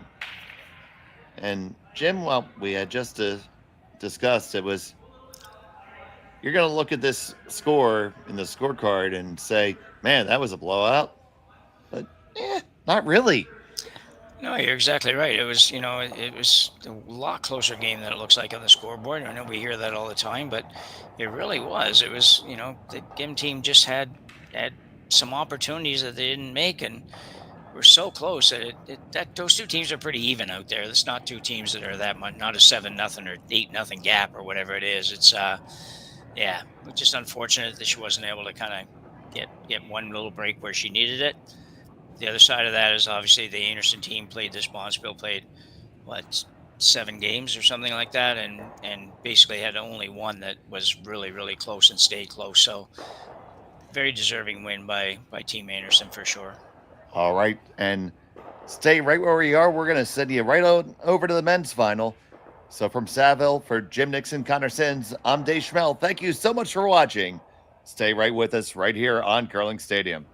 D: And Jim, well, we had just discussed, you're going to look at this score in the scorecard and say, man, that was a blowout. But, not really.
E: No, you're exactly right. It was, it was a lot closer game than it looks like on the scoreboard. I know we hear that all the time, but it really was. It was, the Gim team just had some opportunities that they didn't make, and we're so close that those 2 teams are pretty even out there. There's not 2 teams that are that much, not a 7-0 or 8-0 gap or whatever it is. It's, it's just unfortunate that she wasn't able to kind of get one little break where she needed it. The other side of that is obviously the Einarson team played this Bonspiel played 7 games or something like that, and basically had only one that was really, really close and stayed close. So very deserving win by Team Einarson for sure.
D: All right, and stay right where we are. We're going to send you right over to the men's final. So from Saville, for Jim Nixon, Connor Sins, I'm Dave Schmel. Thank you so much for watching. Stay right with us right here on Curling Stadium.